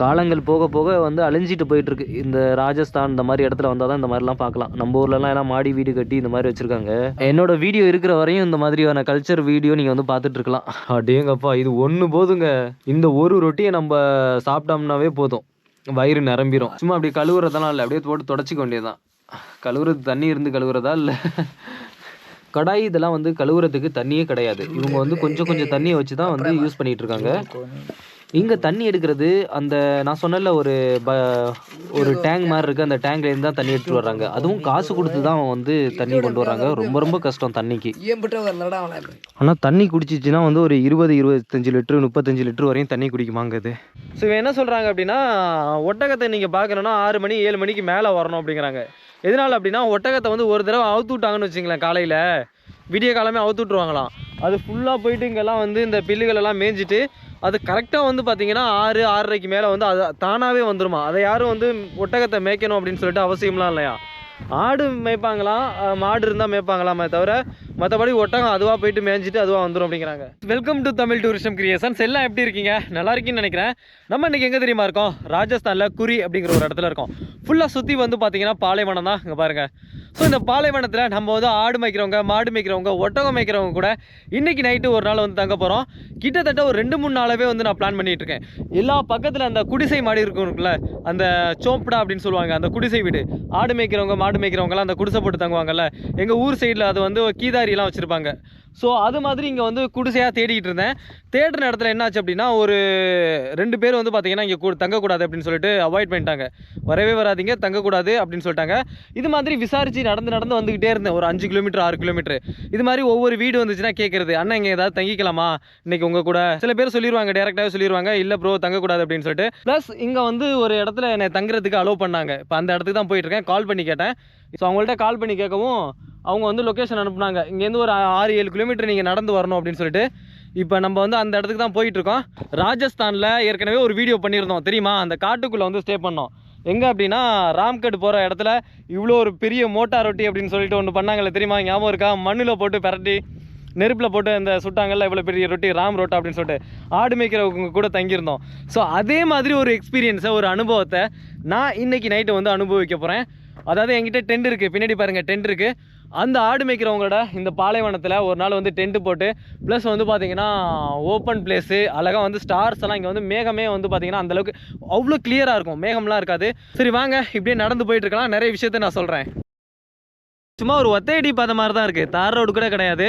காலங்கள் போக போக வந்து அழிஞ்சிட்டு போயிட்டுருக்கு. இந்த ராஜஸ்தான் இந்த மாதிரி இடத்துல வந்தால் தான் இந்த மாதிரிலாம் பார்க்கலாம். நம்ம ஊர்லலாம் எல்லாம் மாடி வீடு கட்டி இந்த மாதிரி வச்சுருக்காங்க. என்னோட வீடியோ இருக்கிற வரையும் இந்த மாதிரியான கல்ச்சர் வீடியோ நீங்கள் வந்து பார்த்துட்ருக்கலாம். அடேங்கப்பா, இது ஒன்று போதுங்க. இந்த ஒரு ரொட்டியை நம்ம சாப்பிட்டோம்னாவே போதும், வயிறு நிரம்பிடும். சும்மா அப்படி கழுவுறதெல்லாம் இல்லை, அப்படியே போட்டு தொடச்சிக்க வேண்டியதுதான். கழுவுறது தண்ணி இருந்து கழுவுறதா இல்லை கடாய் இதெல்லாம் வந்து கழுவுறதுக்கு தண்ணியே கிடையாது. இவங்க வந்து கொஞ்சம் கொஞ்சம் தண்ணியை வச்சு தான் வந்து யூஸ் பண்ணிகிட்டு இருக்காங்க. இங்கே தண்ணி எடுக்கிறது அந்த நான் சொன்னல ஒரு டேங்க் மாதிரி இருக்குது, அந்த டேங்க்லேருந்து தான் தண்ணி எடுத்துகிட்டு வர்றாங்க. அதுவும் காசு கொடுத்து தான் வந்து தண்ணி கொண்டு வர்றாங்க. ரொம்ப ரொம்ப கஷ்டம் தண்ணிக்கு. ஆனால் தண்ணி குடிச்சிச்சுன்னா வந்து ஒரு 20-25 லிட்டரு 35 லிட்டரு வரையும் தண்ணி குடிக்குமாங்க இது. ஸோ இவன் என்ன சொல்கிறாங்க அப்படின்னா, ஒட்டகத்தை நீங்கள் பார்க்கணுன்னா 6 மணி 7 மணிக்கு மேலே வரணும் அப்படிங்கிறாங்க. எதனால் அப்படின்னா, ஒட்டகத்தை வந்து ஒரு தடவை அவுத்து விட்டாங்கன்னு வச்சுங்களேன், காலையில் விடிய காலமே அவுத்து விட்ருவாங்களாம். அது ஃபுல்லாக போயிட்டு இங்கெல்லாம் வந்து இந்த பில்லுகளெல்லாம் மேய்ஞ்சிட்டு அது கரெக்டாக வந்து பார்த்தீங்கன்னா 6-6:30க்கு மேலே வந்து அது தானாகவே வந்துருமா. அதை யாரும் வந்து ஒட்டகத்தை மேய்க்கணும் அப்படின்னு சொல்லிட்டு அவசியம்லாம் இல்லையா. ஆடு மேய்ப்பாங்களாம், மாடு இருந்தால் மேய்ப்பாங்களாமே தவிர மற்றபடி ஒட்டகம் அதுவாக போயிட்டு மேய்ஞ்சிட்டு அதுவாக வந்துடும் அப்படிங்கிறாங்க. Welcome to Tamil tourism creations. எல்லாம் எப்படி இருக்கீங்க? நல்லா இருக்கீங்கன்னு நினைக்கிறேன். நம்ம இன்றைக்கி எங்கே தெரியுமா இருக்கோம்? ராஜஸ்தானில் குறி அப்படிங்கிற ஒரு இடத்துல இருக்கோம். ஃபுல்லாக சுற்றி வந்து பார்த்தீங்கன்னா பாலைவனம் தான். இங்கே பாருங்கள். ஸோ இந்த பாலைவனத்தில் நம்ம வந்து ஆடு மேய்க்கிறவங்க, மாடு மேய்க்கிறவங்க, ஒட்டகம் மேய்க்கிறவங்க கூட இன்றைக்கி நைட்டு ஒரு நாள் வந்து தங்க போகிறோம். கிட்டத்தட்ட ஒரு 2-3 நாளாகவே வந்து நான் பிளான் பண்ணிகிட்டு இருக்கேன். எல்லா பக்கத்தில் அந்த குடிசை மாடி இருக்கும்ல, அந்த சோப்படா அப்படின்னு சொல்லுவாங்க, அந்த குடிசை வீடு. ஆடு மேய்க்கிறவங்க மாடு மேய்க்கிறவங்கலாம் அந்த குடிசை போட்டு தங்குவாங்கல்ல, எங்கள் ஊர் சைடில் அது வந்து கீதாரியெலாம் வச்சுருப்பாங்க. ஸோ அது மாதிரி இங்கே வந்து குடிசையாக தேடிக்கிட்டு இருந்தேன். தேடுற இடத்துல என்னாச்சு அப்படின்னா, ஒரு 2 பேர் வந்து பார்த்தீங்கன்னா இங்கே தங்கக்கூடாது அப்படின்னு சொல்லிட்டு அவாய்ட் பண்ணிட்டாங்க. வரவே வராதிங்க, தங்கக்கூடாது அப்படின்னு சொல்லிட்டாங்க. இது மாதிரி விசாரித்து நடந்து வந்துக்கிட்டே இருந்தேன். ஒரு 5 கிலோமீட்டர் 6 கிலோமீட்டர் இது மாதிரி ஒவ்வொரு வீடு வந்துச்சுன்னா கேட்குறது, அண்ணா இங்கே ஏதாவது தங்கிக்கலாமா இன்றைக்கி உங்கள் கூட? சில பேர் சொல்லிடுவாங்க, டேரெக்டாகவே சொல்லிடுவாங்க, இல்லை ப்ரோ தங்கக்கூடாது அப்படின்னு சொல்லிட்டு. ப்ளஸ் இங்கே வந்து ஒரு இடத்துல என்னை தங்குறதுக்கு அலோவ் பண்ணாங்க. இப்போ அந்த இடத்துக்கு தான் போயிட்டுருக்கேன். கால் பண்ணி கேட்டேன். ஸோ அவங்கள்ட்ட கால் பண்ணி கேட்கவும் அவங்க வந்து லொக்கேஷன் அனுப்புனாங்க. இங்கேருந்து ஒரு 6-7 கிலோமீட்டர் நீங்கள் நடந்து வரணும் அப்படின்னு சொல்லிட்டு. இப்போ நம்ம வந்து அந்த இடத்துக்கு தான் போயிட்டுருக்கோம். ராஜஸ்தானில் ஏற்கனவே ஒரு வீடியோ பண்ணியிருந்தோம் தெரியுமா? அந்த காட்டுக்குள்ளே வந்து ஸ்டே பண்ணோம். எங்கே அப்படின்னா, ராம்கட் போகிற இடத்துல இவ்வளோ ஒரு பெரிய மோட்டார் ரொட்டி அப்படின்னு சொல்லிட்டு ஒன்று பண்ணாங்கல்ல தெரியுமா? ஞாபகம் இருக்கா? மண்ணில் போட்டு பரட்டி நெருப்பில் போட்டு அந்த சுட்டாங்கல்ல, இவ்வளோ பெரிய ரொட்டி, ராம் ரொட்டா அப்படின்னு சொல்லிட்டு ஆடு மேய்க்கிறவங்க கூட தங்கியிருந்தோம். ஸோ அதே மாதிரி ஒரு எக்ஸ்பீரியன்ஸை, ஒரு அனுபவத்தை நான் இன்றைக்கி நைட்டு வந்து அனுபவிக்க போகிறேன். அதாவது என்கிட்ட டென்ட் இருக்குது, பின்னாடி பாருங்கள் டென்ட் இருக்குது. அந்த ஆடு மேய்க்கிறவங்களோட இந்த பாலைவனத்தில் ஒரு நாள் வந்து டென்ட்டு போட்டு, ப்ளஸ் வந்து பார்த்திங்கன்னா ஓப்பன் பிளேஸு, அழகாக வந்து ஸ்டார்ஸ் எல்லாம் இங்கே வந்து மேகமே வந்து பார்த்திங்கன்னா அந்தளவுக்கு அவ்வளோ கிளியராக இருக்கும், மேகம்லாம் இருக்காது. சரி வாங்க இப்படியே நடந்து போயிட்டுருக்கலாம். நிறைய விஷயத்த நான் சொல்கிறேன். சும்மா ஒரு ஒத்தையடி பாதை மாதிரி தான் இருக்குது, தார் ரோடு கூட கிடையாது.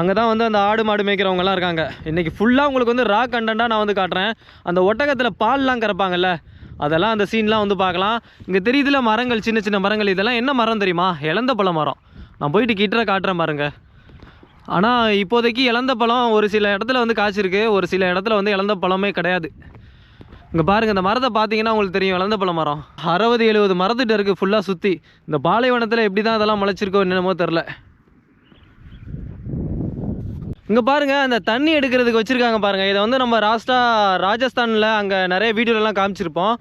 அங்கே தான் வந்து அந்த ஆடு மாடு மேய்க்கிறவங்கலாம் இருக்காங்க. இன்றைக்கி ஃபுல்லாக உங்களுக்கு வந்து ரா கண்டென்ட்டாக நான் வந்து காட்டுறேன். அந்த ஒட்டகத்தில் பால்லாம் கறப்பாங்கல்ல, அதெல்லாம் அந்த சீன்லாம் வந்து பார்க்கலாம். இங்கே தெரியுதுல மரங்கள், சின்ன சின்ன மரங்கள். இதெல்லாம் என்ன மரம் தெரியுமா? இலந்த பழ மரம். நான் போயிட்டு கிட்ட காட்டுறேன் பாருங்க. ஆனால் இப்போதைக்கு இலந்த பழம் ஒரு சில இடத்துல வந்து காய்ச்சிருக்கு, ஒரு சில இடத்துல வந்து இலந்த பழமே கிடையாது. இங்கே பாருங்கள், இந்த மரத்தை பார்த்தீங்கன்னா உங்களுக்கு தெரியும், இலந்த பழ மரம் 60-70 மரத்துட்டு இருக்குது ஃபுல்லாக சுற்றி. இந்த பாலைவனத்தில் எப்படி தான் அதெல்லாம் முளைச்சிருக்கோ என்னமோ தெரில. இங்கே பாருங்கள், அந்த தண்ணி எடுக்கிறதுக்கு வச்சுருக்காங்க பாருங்கள். இதை வந்து நம்ம ராஜஸ்தானில் அங்கே நிறைய வீடியோலலாம் காமிச்சிருப்போம்.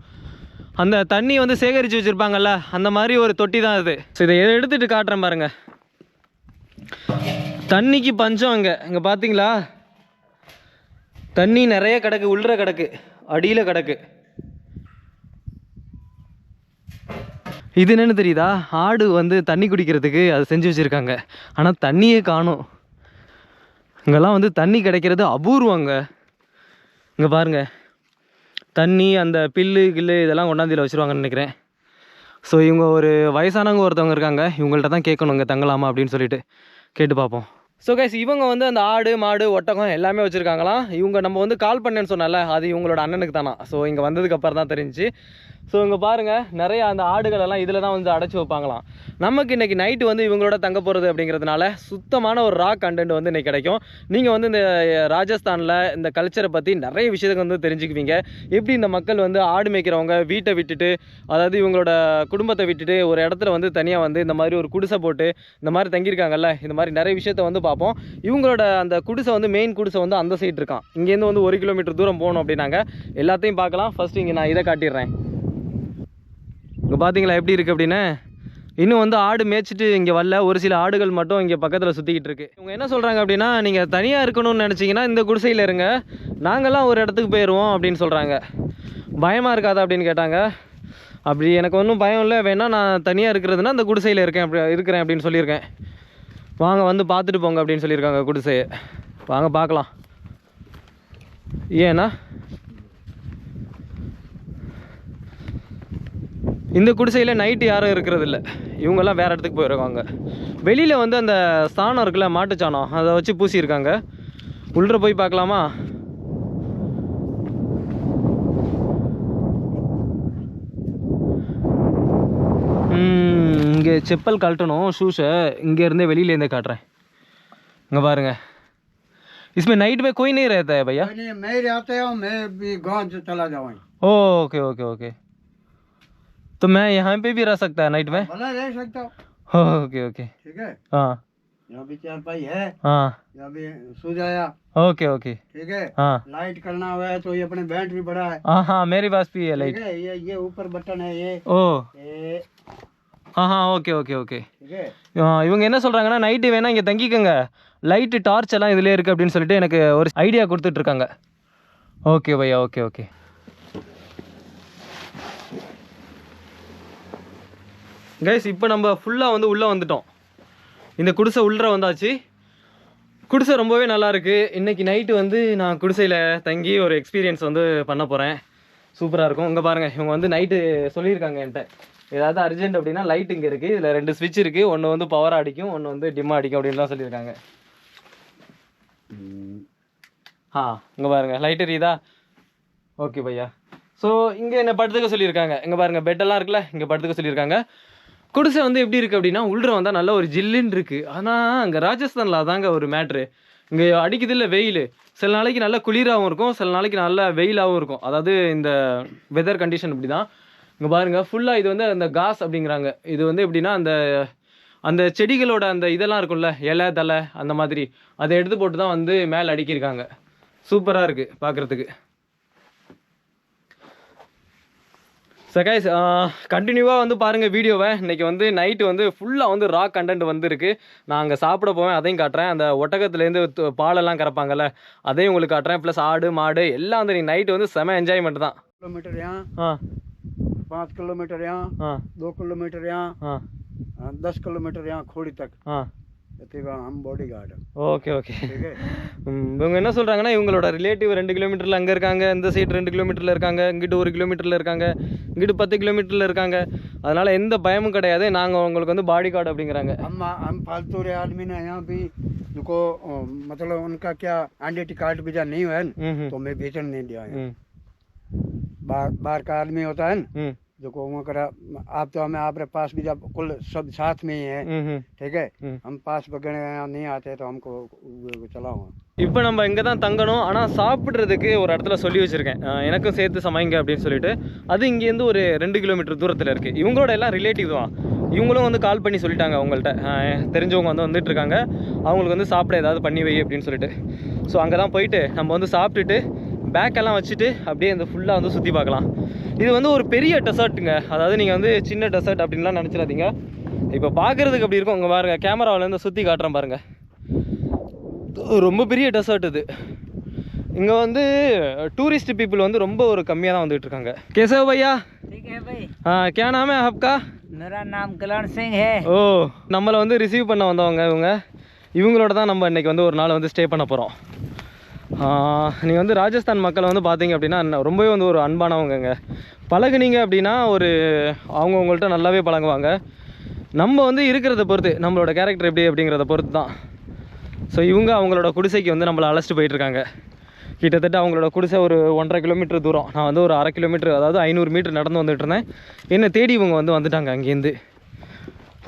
அந்த தண்ணி வந்து சேகரித்து வச்சுருப்பாங்கல்ல, அந்த மாதிரி ஒரு தொட்டி தான் இது. ஸோ இதை எடுத்துகிட்டு காட்டுறேன் பாருங்கள். தண்ணிக்கு பஞ்சம் இங்கே பார்த்தீங்களா? தண்ணி நிறைய கிடக்கு, உள்ள கிடக்கு, அடியில் கிடக்கு. இது என்னென்னு தெரியுதா? ஆடு வந்து தண்ணி குடிக்கிறதுக்கு அது செஞ்சு வச்சுருக்காங்க. ஆனால் தண்ணியே காணும். இங்கெல்லாம் வந்து தண்ணி கிடைக்கிறது அபூர்வங்க. இங்கே பாருங்கள், தண்ணி அந்த கில்லு இதெல்லாம் கொண்டாந்தியில் வச்சுருவாங்கன்னு நினைக்கிறேன். ஸோ இவங்க ஒரு வயசானவங்க ஒருத்தவங்க இருக்காங்க, இவங்கள்ட்ட தான் கேட்கணும் இங்கே தங்கலாமா அப்படின்னு சொல்லிட்டு கேட்டு பார்ப்போம். ஸோ கைஸ், இவங்க வந்து அந்த ஆடு மாடு ஒட்டகம் எல்லாமே வச்சுருக்காங்களாம். இவங்க நம்ம வந்து கால் பண்ணேன்னு சொன்னால, அது இவங்களோட அண்ணனுக்கு தானா. ஸோ இங்கே வந்ததுக்கப்புறம் தான் தெரிஞ்சு. ஸோ இங்கே பாருங்கள், நிறைய அந்த ஆடுகளெல்லாம் இதில் தான் வந்து அடைச்சி வைப்பாங்களாம். நமக்கு இன்றைக்கி நைட்டு வந்து இவங்களோட தங்க போகிறது அப்படிங்கிறதுனால சுத்தமான ஒரு ரா கண்டென்ட் வந்து இன்றைக்கி கிடைக்கும். நீங்கள் வந்து இந்த ராஜஸ்தானில் இந்த கல்ச்சரை பற்றி நிறைய விஷயத்துக்கு வந்து தெரிஞ்சுக்குவீங்க. எப்படி இந்த மக்கள் வந்து ஆடு மேய்க்கிறவங்க வீட்டை விட்டுட்டு, அதாவது இவங்களோட குடும்பத்தை விட்டுட்டு ஒரு இடத்துல வந்து தனியாக வந்து இந்த மாதிரி ஒரு குடிசை போட்டு இந்த மாதிரி தங்கியிருக்காங்கல்ல, இந்த மாதிரி நிறைய விஷயத்த வந்து பார்ப்போம். இவங்களோட அந்த குடிசை வந்து மெயின் குடிசை வந்து அந்த சைடு இருக்கான். இங்கேருந்து வந்து 1 கிலோமீட்டர் தூரம் போகணும் அப்படின்னாங்க. எல்லாத்தையும் பார்க்கலாம். ஃபஸ்ட்டு இங்கே நான் இதை காட்டிடுறேன். இங்கே பார்த்தீங்களா எப்படி இருக்குது அப்படின்னு. இன்னும் வந்து ஆடு மேய்ச்சிட்டு இங்கே வரல, ஒரு சில ஆடுகள் மட்டும் இங்கே பக்கத்தில் சுற்றிக்கிட்டு இருக்குது. இவங்க என்ன சொல்கிறாங்க அப்படின்னா, நீங்கள் தனியாக இருக்கணும்னு நினச்சிங்கன்னா இந்த குடிசையில் இருங்க, நாங்கள்லாம் ஒரு இடத்துக்கு போயிடுவோம் அப்படின்னு சொல்கிறாங்க. பயமாக இருக்காதா அப்படின்னு கேட்டாங்க. அப்படி எனக்கு ஒன்றும் பயம் இல்லை, வேணால் நான் தனியாக இருக்கிறதுனா அந்த குடிசையில் இருக்கிறேன் அப்படின்னு சொல்லியிருக்கேன். வாங்க வந்து பார்த்துட்டு போங்க அப்படின்னு சொல்லியிருக்காங்க குடிசையை. வாங்க பார்க்கலாம். ஏன்னா இந்த குடிசையில் நைட்டு யாரும் இருக்கிறது இல்லை, இவங்கெல்லாம் வேறு இடத்துக்கு போயிருக்காங்க. வெளியில் வந்து அந்த சாணம் இருக்குல்ல, மாட்டுச்சாணம், அதை வச்சு பூசியிருக்காங்க. உள்ளே போய் பார்க்கலாமா? இங்கே செப்பல் கழட்டணும், ஷூஸை இங்கேருந்தே வெளியிலேருந்தே காட்டுறேன். இங்கே பாருங்க. इसमें नाइट में कोई नहीं रहता है भैया? नहीं, मैं रहता हूँ, मैं भी गाँव से चला जाऊँ। ओके ओके ओके, तो मैं यहाँ पे भी रह सकता है नाइट में? भला रह सकता हूँ। ओके ओके, ठीक है। हाँ, यहाँ भी चारपाई है। हाँ, यहाँ भी सो जाया। ओके ओके, ठीक है। हाँ, लाइट करना हुआ है तो ये अपने बैंड भी बड़ा है। हाँ हाँ, मेरे पास भी है लाइट। ये ऊपर बटन है ये। ओ हाँ हाँ, ஓகே ஓகே ஓகே. இவங்க என்ன சொல்கிறாங்கன்னா, நைட்டு வேணால் இங்கே தங்கிக்கோங்க, லைட்டு டார்ச் எல்லாம் இதிலே இருக்குது அப்படின்னு சொல்லிட்டு எனக்கு ஒரு ஐடியா கொடுத்துட்ருக்காங்க. ஓகே பையா, ஓகே ஓகே. கைஸ், இப்போ நம்ம ஃபுல்லாக வந்து உள்ளே வந்துட்டோம். இந்த குடிசை உள்ளே வந்தாச்சு. குடிசை ரொம்பவே நல்லாயிருக்கு. இன்றைக்கி நைட்டு வந்து நான் குடிசையில் தங்கி ஒரு எக்ஸ்பீரியன்ஸ் வந்து பண்ண போகிறேன். சூப்பராக இருக்கும். இங்கே பாருங்கள், இவங்க வந்து நைட்டு சொல்லியிருக்காங்க என்கிட்ட, ஏதாவது அர்ஜென்ட் அப்படின்னா லைட் இங்கே இருக்குது, இதில் 2 ஸ்விட்ச் இருக்குது, ஒன்று வந்து பவராக அடிக்கும், ஒன்று வந்து டிம்மாக அடிக்கும் அப்படின்லாம் சொல்லியிருக்காங்க. இங்கே பாருங்கள், லைட் எரியுதா? ஓகே பையா. ஸோ இங்கே என்ன படுத்துக்க சொல்லியிருக்காங்க. இங்கே பாருங்கள், பெட்டெல்லாம் இருக்குல்ல, இங்கே படுத்துக்க சொல்லியிருக்காங்க. குடிசை வந்து எப்படி இருக்குது அப்படின்னா, உள்ளே வந்தால் நல்ல ஒரு ஜில்லுன்னு இருக்குது. ஆனால் அங்கே ராஜஸ்தானில் அதாங்க ஒரு மேட்ரு. இங்கே அடிக்குது இல்லை வெயில், சில நாளைக்கு நல்லா குளிராகவும் இருக்கும், சில நாளைக்கு நல்லா வெயிலாகவும் இருக்கும். அதாவது இந்த வெதர் கண்டிஷன் இப்படி தான். இங்கே பாருங்கள், ஃபுல்லாக இது வந்து அந்த காஸ் அப்படிங்கிறாங்க. இது வந்து எப்படின்னா, அந்த செடிகளோட அந்த இதெல்லாம் இருக்கும்ல, இலை தலை அந்த மாதிரி, அதை எடுத்து போட்டு தான் வந்து மேலே அடிக்கிருக்காங்க. சூப்பராக இருக்குது பார்க்குறதுக்கு. சகைஸ், கண்டினியூவாக வந்து பாருங்கள் வீடியோவை. இன்றைக்கி வந்து நைட்டு வந்து ஃபுல்லாக வந்து ரா கண்டென்ட் வந்து இருக்குது. நான் அங்கே சாப்பிட போவேன், அதையும் காட்டுறேன். அந்த ஒட்டகத்துலேருந்து பாலெல்லாம் கறப்பாங்கல்ல, அதையும் உங்களுக்கு காட்டுறேன். ப்ளஸ் ஆடு மாடு எல்லாம் வந்து நீங்கள் நைட்டு வந்து செம என்ஜாய்மெண்ட் தான். கிலோமீட்டர் 5 किलोमीटर यहाँ, 2 किलोमीटर यहाँ, 10 किलोमीटर यहाँ खोड़ी तक. हम बॉडी गार्ड. Okay okay. இவங்க என்ன சொல்கிறாங்கன்னா, இவங்களோட ரிலேட்டிவ் 2 கிலோமீட்டரில் அங்கே இருக்காங்க, இந்த சைடு 2 கிலோமீட்டரில் இருக்காங்க, இங்கிட்டு 1 கிலோமீட்டரில் இருக்காங்க, இங்கிட்டு 10 கிலோமீட்டரில் இருக்காங்க. அதனால் எந்த பயமும் கிடையாது, நாங்கள் உங்களுக்கு வந்து பாடி கார்டு அப்படிங்கிறாங்க. हम फालतू रे आदमी ने यहाँ भी जिनको मतलब उनका क्या आइडेंटिटी कार्ड वीजा नहीं है तो मैं वेतन नहीं दिया है. बाहर का आदमी होता है ना, जो को करा आप तो हमें आपके पास भी जब कुल सब साथ में ही है, ठीक है. हम पास वगैरह नहीं आते तो हमको चलाओ. இப்போ நம்ம இங்கே தான் தங்கணும். ஆனால் சாப்பிட்றதுக்கு ஒரு இடத்துல சொல்லி வச்சுருக்கேன், எனக்கும் சேர்த்து சமைங்க அப்படின்னு சொல்லிட்டு. அது இங்கேருந்து ஒரு 2 கிலோமீட்டர் தூரத்தில் இருக்குது. இவங்களோட எல்லாம் ரிலேட்டிவ் தான். இவங்களும் வந்து கால் பண்ணி சொல்லிட்டாங்க, அவங்கள்ட்ட தெரிஞ்சவங்க வந்து வந்துட்டுருக்காங்க, அவங்களுக்கு வந்து சாப்பிட ஏதாவது பண்ணி வை அப்படின்னு சொல்லிட்டு. ஸோ அங்கே தான் போயிட்டு நம்ம வந்து சாப்பிட்டுட்டு பேக்கெல்லாம் வச்சுட்டு அப்படியே இந்த ஃபுல்லாக வந்து சுற்றி பார்க்கலாம். இது வந்து ஒரு பெரிய டெசர்ட்டுங்க, அதாவது நீங்கள் வந்து சின்ன டெசர்ட் அப்படின்லாம் நினச்சிடாதீங்க. இப்போ பார்க்குறதுக்கு அப்படி இருக்கும். இங்கே பாருங்கள், கேமராவிலேருந்து சுற்றி காட்டுறேன் பாருங்கள், ரொம்ப பெரிய டெசர்ட் இது. இங்கே வந்து டூரிஸ்ட் பீப்புள் வந்து ரொம்ப ஒரு கம்மியாக தான் வந்துட்டு இருக்காங்க. कैसे हो भैया? ठीक है भाई. हाँ, क्या नाम है आपका? मेरा नाम कल्याण सिंह है. ஓ, நம்மளை வந்து ரிசீவ் பண்ண வந்தவங்க இவங்களோட தான் நம்ம இன்றைக்கி வந்து ஒரு நாள் வந்து ஸ்டே பண்ண போகிறோம். நீங்கள் வந்து ராஜஸ்தான் மக்களை வந்து பார்த்தீங்க அப்படின்னா ரொம்பவே வந்து ஒரு அன்பானவங்கங்க. பழகுனீங்க அப்படின்னா அவங்கவுங்கள்ட்ட நல்லாவே பழகுவாங்க. நம்ம வந்து இருக்கிறத பொறுத்து, நம்மளோட கேரக்டர் எப்படி அப்படிங்கிறத பொறுத்து தான். ஸோ இவங்க அவங்களோட குடிசைக்கு வந்து நம்மளை அழைச்சிட்டு போயிட்டுருக்காங்க. கிட்டத்தட்ட அவங்களோட குடிசை ஒரு 1.5 கிலோமீட்டர் தூரம். நான் வந்து ஒரு 1/2 கிலோமீட்டர், அதாவது 500 மீட்டர் நடந்து வந்துட்டுருந்தேன். என்னை தேடி இவங்க வந்து வந்துட்டாங்க. அங்கேருந்து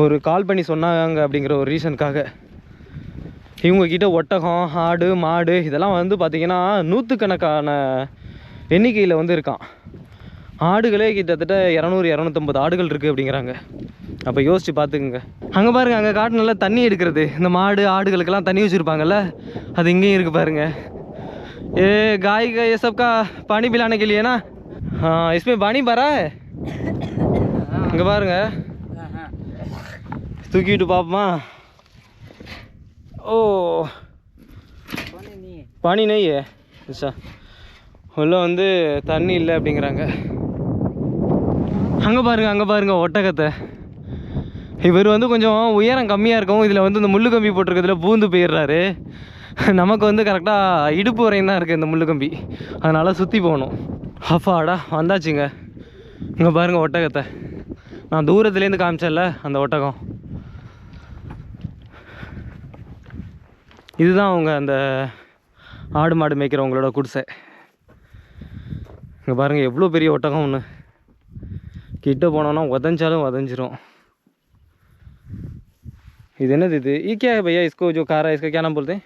ஒரு கால் பண்ணி சொன்னாங்க அப்படிங்கிற ஒரு ரீசனுக்காக. இவங்கக்கிட்ட ஒட்டகம், ஆடு மாடு இதெல்லாம் வந்து பார்த்திங்கன்னா 100கணக்கான எண்ணிக்கையில் வந்து இருக்கான். ஆடுகளே கிட்டத்தட்ட 200-250 ஆடுகள் இருக்குது அப்படிங்கிறாங்க. அப்போ யோசிச்சு பார்த்துக்குங்க. அங்கே பாருங்கள், அங்கே காட்டு நல்லா தண்ணி எடுக்கிறது, இந்த மாடு ஆடுகளுக்கெல்லாம் தண்ணி வச்சுருப்பாங்கல்ல, அது இங்கேயும் இருக்குது பாருங்கள். ये गाय का ये सब का पानी पिलाने के लिए ना. हाँ, इसमें पानी भरा है. இங்கே பாருங்க, தூக்கிட்டு பாப்போமா? ओ पानी नहीं है. अच्छा, உள்ளே வந்து தண்ணி இல்லை அப்படிங்கிறாங்க. அங்கே பாருங்கள் ஒட்டகத்தை. இவர் வந்து கொஞ்சம் உயரம் கம்மியாக இருக்கும், இதில் வந்து இந்த முள்ளு கம்பி போட்டிருக்கிறதுல பூந்து போயிடுறாரு. நமக்கு வந்து கரெக்டாக இடுப்பு வரையும் தான் இருக்குது இந்த முள்ளு கம்பி, அதனால் சுற்றி போகணும். அப்பாடா வந்தாச்சுங்க. இங்கே பாருங்கள் ஒட்டகத்தை, நான் தூரத்துலேருந்து காமிச்சேன்ல அந்த ஒட்டகம். இதுதான் அவங்க அந்த ஆடு மாடு மேய்க்கிறவங்களோட குடிசை. இங்கே பாருங்கள் எவ்வளோ பெரிய ஒட்டகம் ஒன்று. கிட்ட போனோன்னா உதஞ்சாலும் உதஞ்சிரும். இது என்னது இது? ये क्या है भैया, इसको जो खा रहा है इसका क्या नाम बोलते हैं?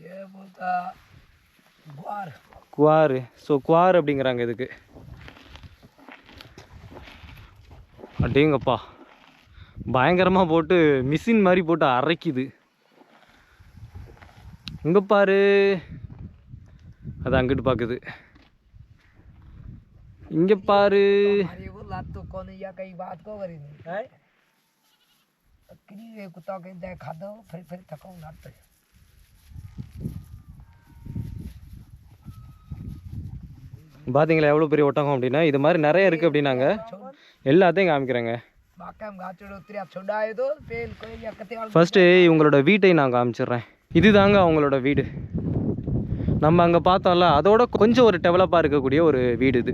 ये बोलता ग्वार. குவார். ஸோ குவார் அப்படிங்கிறாங்க இதுக்கு. அடேங்கப்பா, பயங்கரமாக போட்டு மிஷின் மாதிரி போட்டு அரைக்குது. இங்கே பாரு, அது அங்கிட்டு பார்க்குது. இங்கே பாரு. हमारी वो लात तो कौन या कई बात को करी नहीं है. किनी रे कुत्ता के दे खा दो फिर थको नाटते. பார்த்தீங்களா எவ்வளோ பெரிய ஒட்டகம் அப்படின்னா? இது மாதிரி நிறைய இருக்குது அப்படின்னாங்க. எல்லாத்தையும் காமிக்கிறேங்க. ஃபஸ்ட்டு இவங்களோட வீட்டை நான் காமிச்சிடுறேன். இது தாங்க அவங்களோட வீடு. நம்ம அங்கே பார்த்தோம்ல, அதோட கொஞ்சம் ஒரு டெவலப்பாக இருக்கக்கூடிய ஒரு வீடு இது.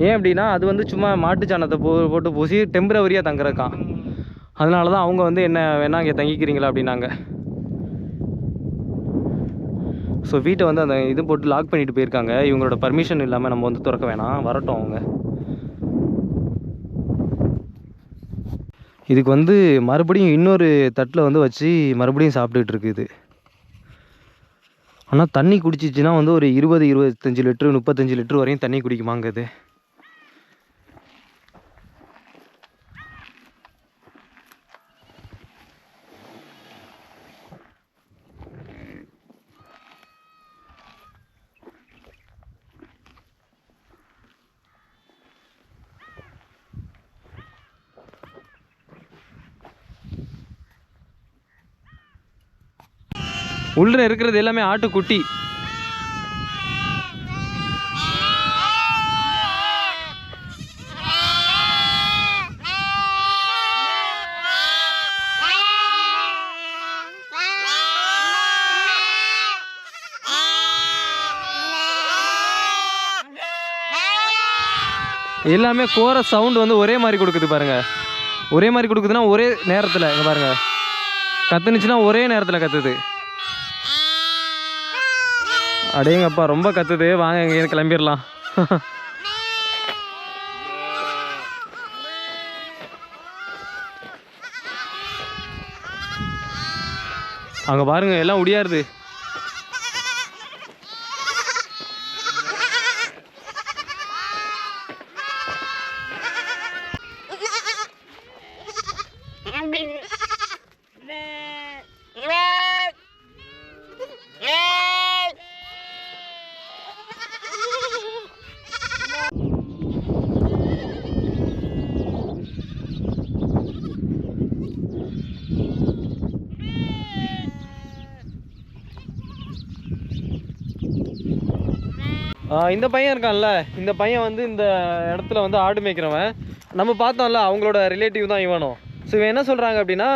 ஏன் அப்படின்னா அது வந்து சும்மா மாட்டு சாணத்தை போட்டு பூசி டெம்பரவரியாக தங்குறதுக்கான். அதனால தான் அவங்க வந்து என்ன வேணா இங்கே தங்கிக்கிறீங்களா அப்படின்னாங்க. ஸோ வீட்டை வந்து அந்த இது போட்டு லாக் பண்ணிட்டு போயிருக்காங்க. இவங்களோட பர்மிஷன் இல்லாமல் நம்ம வந்து திறக்க வேணாம், வரட்டும் அவங்க. இதுக்கு வந்து மறுபடியும் இன்னொரு தட்டில் வந்து வச்சு மறுபடியும் சாப்பிட்டுட்டு இருக்குது. ஆனால் தண்ணி குடிச்சிச்சுன்னா வந்து ஒரு 20-25 லிட்ரு 35 லிட்ரு வரையும் தண்ணி குடிக்குமாங்க இது. உள்ள இருக்கிறது எல்லாமே ஆட்டுக்குட்டி. எல்லாமே கோர சவுண்ட் வந்து ஒரே மாதிரி கொடுக்குது பாருங்க. ஒரே மாதிரி கொடுக்குதுன்னா ஒரே நேரத்தில் இங்கே பாருங்க, கத்துனுச்சுன்னா ஒரே நேரத்தில் கத்துது. அடேங்கப்பா ரொம்ப கத்துது. வாங்க எங்கேயும் கிளம்பிடலாம். அங்கே பாருங்க எல்லாம் உடியாருது. இந்த பையன் இருக்கான்ல, இந்த பையன் வந்து இந்த இடத்துல வந்து ஆடு மேய்க்கிறவன். நம்ம பார்த்தோம்ல அவங்களோட ரிலேட்டிவ் தான் இவனும். ஸோ இவன் என்ன சொல்கிறாங்க அப்படின்னா,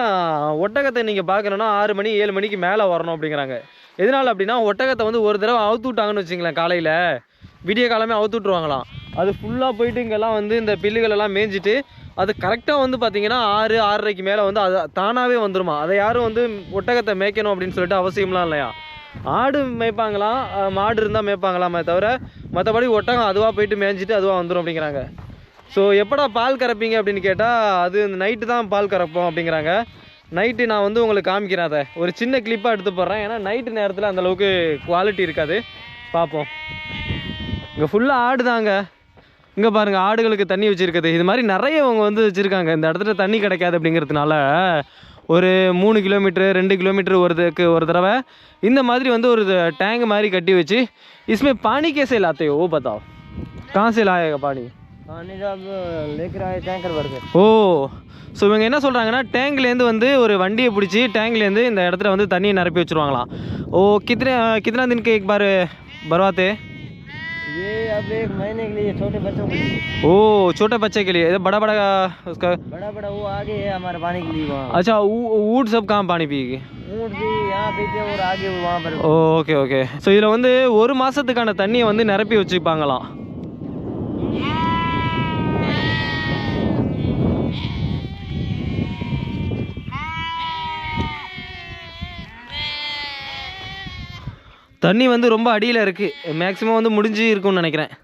ஒட்டகத்தை நீங்கள் பார்க்கணுன்னா 6 மணி 7 மணிக்கு மேலே வரணும் அப்படிங்கிறாங்க. எதனால் அப்படின்னா ஒட்டகத்தை வந்து ஒரு தடவை அவுத்து விட்டாங்கன்னு வச்சுங்களேன், காலையில் விடிய காலமே அவுத்து விட்ருவாங்களாம். அது ஃபுல்லாக போயிட்டு இங்கெல்லாம் வந்து இந்த பில்லுகளெல்லாம் மேய்ஞ்சிட்டு அது கரெக்டாக வந்து பார்த்திங்கன்னா 6-6:30க்கு மேலே வந்து அது தானாகவே வந்துடுமா. அதை யாரும் வந்து ஒட்டகத்தை மேய்க்கணும் அப்படின்னு சொல்லிட்டு அவசியம்லாம் இல்லையா. ஆடு மேய்ப்பாங்களாம், மாடு இருந்தால் மேய்ப்பாங்களாமே தவிர மற்றபடி ஒட்டகம் அதுவாக போயிட்டு மேய்ஞ்சிட்டு அதுவாக வந்துடும் அப்படிங்கிறாங்க. ஸோ எப்படா பால் கறப்பீங்க அப்படின்னு கேட்டால் அது இந்த நைட்டு தான் பால் கறப்போம் அப்படிங்கிறாங்க. நைட்டு நான் வந்து உங்களுக்கு காமிக்கிறேன், அதை ஒரு சின்ன கிளிப்பாக எடுத்து போடுறேன். ஏன்னா நைட்டு நேரத்தில் அந்தளவுக்கு குவாலிட்டி இருக்காது, பார்ப்போம். இங்கே ஃபுல்லாக ஆடு தாங்க. இங்கே பாருங்கள் ஆடுகளுக்கு தண்ணி வச்சுருக்குது. இது மாதிரி நிறைய அவங்க வந்து வச்சுருக்காங்க. இந்த இடத்துல தண்ணி கிடைக்காது அப்படிங்கிறதுனால ஒரு 3 கிலோமீட்டரு 2 கிலோமீட்டர் ஒரு தடவை இந்த மாதிரி வந்து ஒரு टैंक மாதிரி கட்டி வச்சு इसमें पानी कैसे लाते हो वो बताओ, कहाँ से लाएगा पानी? पानी जब लेकर आए टैंकर भर के. ஓ, ஸோ இவங்க என்ன சொல்கிறாங்கன்னா டேங்க்லேருந்து வந்து ஒரு வண்டியை பிடிச்சி டேங்க்லேருந்து இந்த இடத்துல வந்து தண்ணியை நிரப்பி வச்சுருவாங்களாம். ஓ, कितना दिन के एक बार भरवाते? अब 1 महीने के लिए छोटे बच्चों के लिए। ओ छोटे बच्चे के लिए, बड़ा बड़ा उसका बड़ा बड़ा वो आगे है हमारे पानी के लिए वहाँ। अच्छा ऊट सब कहाँ पानी पिएगी? ऊँट भी यहाँ पीते हैं और आगे वहाँ पर। Okay okay. ஸோ இதில் வந்து ஒரு மாதத்துக்கான தண்ணியை வந்து நிரப்பி வச்சுப்பாங்களாம். தண்ணி வந்து ரொம்ப அடியில் இருக்குது, மேக்ஸிமம் வந்து முடிஞ்சு இருக்கும்னு நினைக்கிறேன்.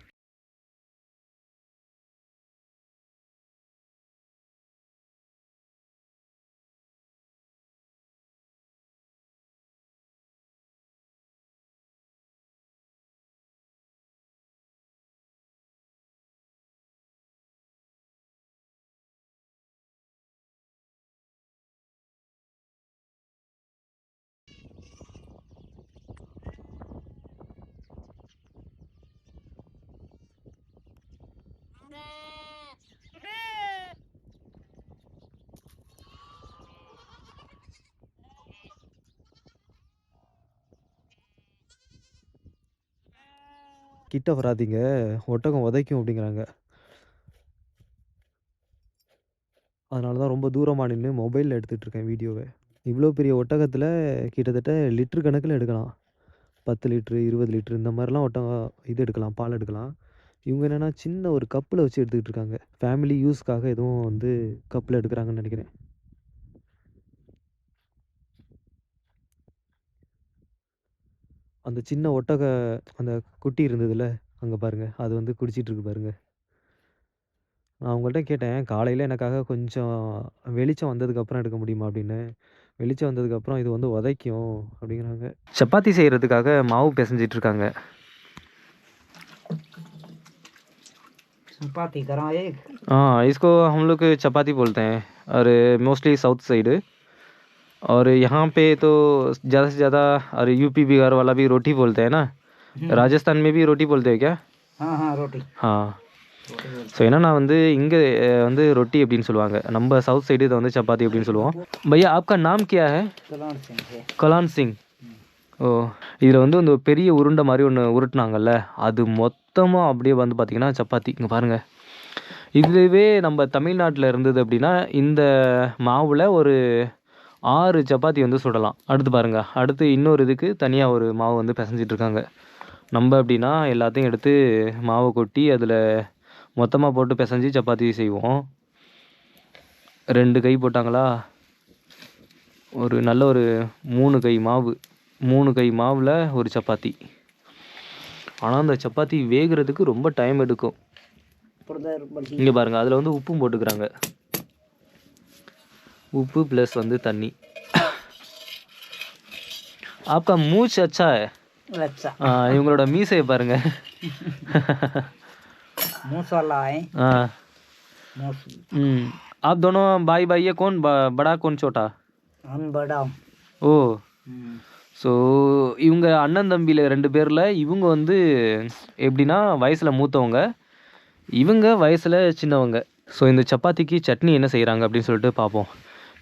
கிட்ட வராதீங்க, ஒட்டகம் உதைக்கும் அப்படிங்கிறாங்க. அதனால தான் ரொம்ப தூரமாக நின்று மொபைலில் எடுத்துகிட்டு இருக்கேன் வீடியோவை. இவ்வளோ பெரிய ஒட்டகத்தில் கிட்டத்தட்ட லிட்ரு கணக்கில் எடுக்கலாம். 10 லிட்ரு 20 லிட்ரு இந்த மாதிரிலாம் ஒட்டகம் இது எடுக்கலாம், பால் எடுக்கலாம். இவங்க என்னென்னா சின்ன ஒரு கப்பில் வச்சு எடுத்துக்கிட்டு இருக்காங்க. ஃபேமிலி யூஸ்க்காக எதுவும் வந்து கப்பில் எடுக்கிறாங்கன்னு நினைக்கிறேன். அந்த சின்ன ஒட்டக அந்த குட்டி இருந்ததுல அங்கே பாருங்கள், அது வந்து குடிச்சிட்டு இருக்கு பாருங்கள். நான் அவங்கள்ட்ட கேட்டேன், காலையில் எனக்காக கொஞ்சம் வெளிச்சம் வந்ததுக்கப்புறம் எடுக்க முடியுமா அப்படின்னு. வெளிச்சம் வந்ததுக்கப்புறம் இது வந்து உதைக்கும் அப்படிங்கிறாங்க. சப்பாத்தி செய்கிறதுக்காக மாவு பிசைஞ்சிட்டு இருக்காங்க. चपाती करा एक। हाँ, इसको हम लोग चपाती बोलते हैं और मोस्टली साउथ साइड, और यहाँ पे तो ज़्यादा से ज़्यादा, और यूपी बिहार वाला भी रोटी बोलते हैं ना. राजस्थान में भी रोटी बोलते हैं क्या? हाँ हाँ रोटी। हाँ. ஸோ என்னன்னா வந்து இங்கே வந்து ரொட்டி அப்படின்னு சொல்லுவாங்க, நம்ம சவுத் சைடு இதை வந்து சப்பாத்தி அப்படின்னு சொல்லுவோம். பையா ஆப்கா நாம் கியா ஹை? कलान सिंह है। கலான் சிங். ஓ, இதில் வந்து இந்த பெரிய உருண்டை மாதிரி ஒன்று உருட்டினாங்கல்ல, அது மொத்தமாக அப்படியே வந்து பார்த்திங்கன்னா சப்பாத்தி. இங்கே பாருங்கள், இதுவே நம்ம தமிழ்நாட்டில் இருந்தது அப்படின்னா இந்த மாவில் ஒரு 6 சப்பாத்தி வந்து சுடலாம். அடுத்து பாருங்கள், அடுத்து இன்னொரு இதுக்கு தனியாக ஒரு மாவு வந்து பிசைஞ்சிட்ருக்காங்க. நம்ம அப்படின்னா எல்லாத்தையும் எடுத்து மாவை கொட்டி அதில் மொத்தமாக போட்டு பிசைஞ்சு சப்பாத்தி செய்வோம். 2 கை போட்டாங்களா, ஒரு நல்ல ஒரு 3 கை மாவு, 3 கை மாவில் ஒரு சப்பாத்தி. ஆனால் அந்த சப்பாத்தி வேகிறதுக்கு ரொம்ப டைம் எடுக்கும். இங்கே பாருங்கள், அதில் வந்து உப்பும் போட்டுக்கிறாங்க, உப்பு ப்ளஸ் வந்து தண்ணி. ஆப்கா மூச்சு அச்சா ஹை. अच्छा இவங்களோட மீசையை பாருங்க. मूस वाला है। हाँ. मूस। आप दोनों भाई भाई है, कौन बड़ा कौन छोटा? हम बड़ा। ஓ, ஸோ இவங்க அண்ணன் தம்பியில் 2 பேரில் இவங்க வந்து எப்படின்னா வயசில் மூத்தவங்க, இவங்க வயசில் சின்னவங்க. ஸோ இந்த சப்பாத்திக்கு சட்னி என்ன செய்கிறாங்க அப்படின்னு சொல்லிட்டு பார்ப்போம்.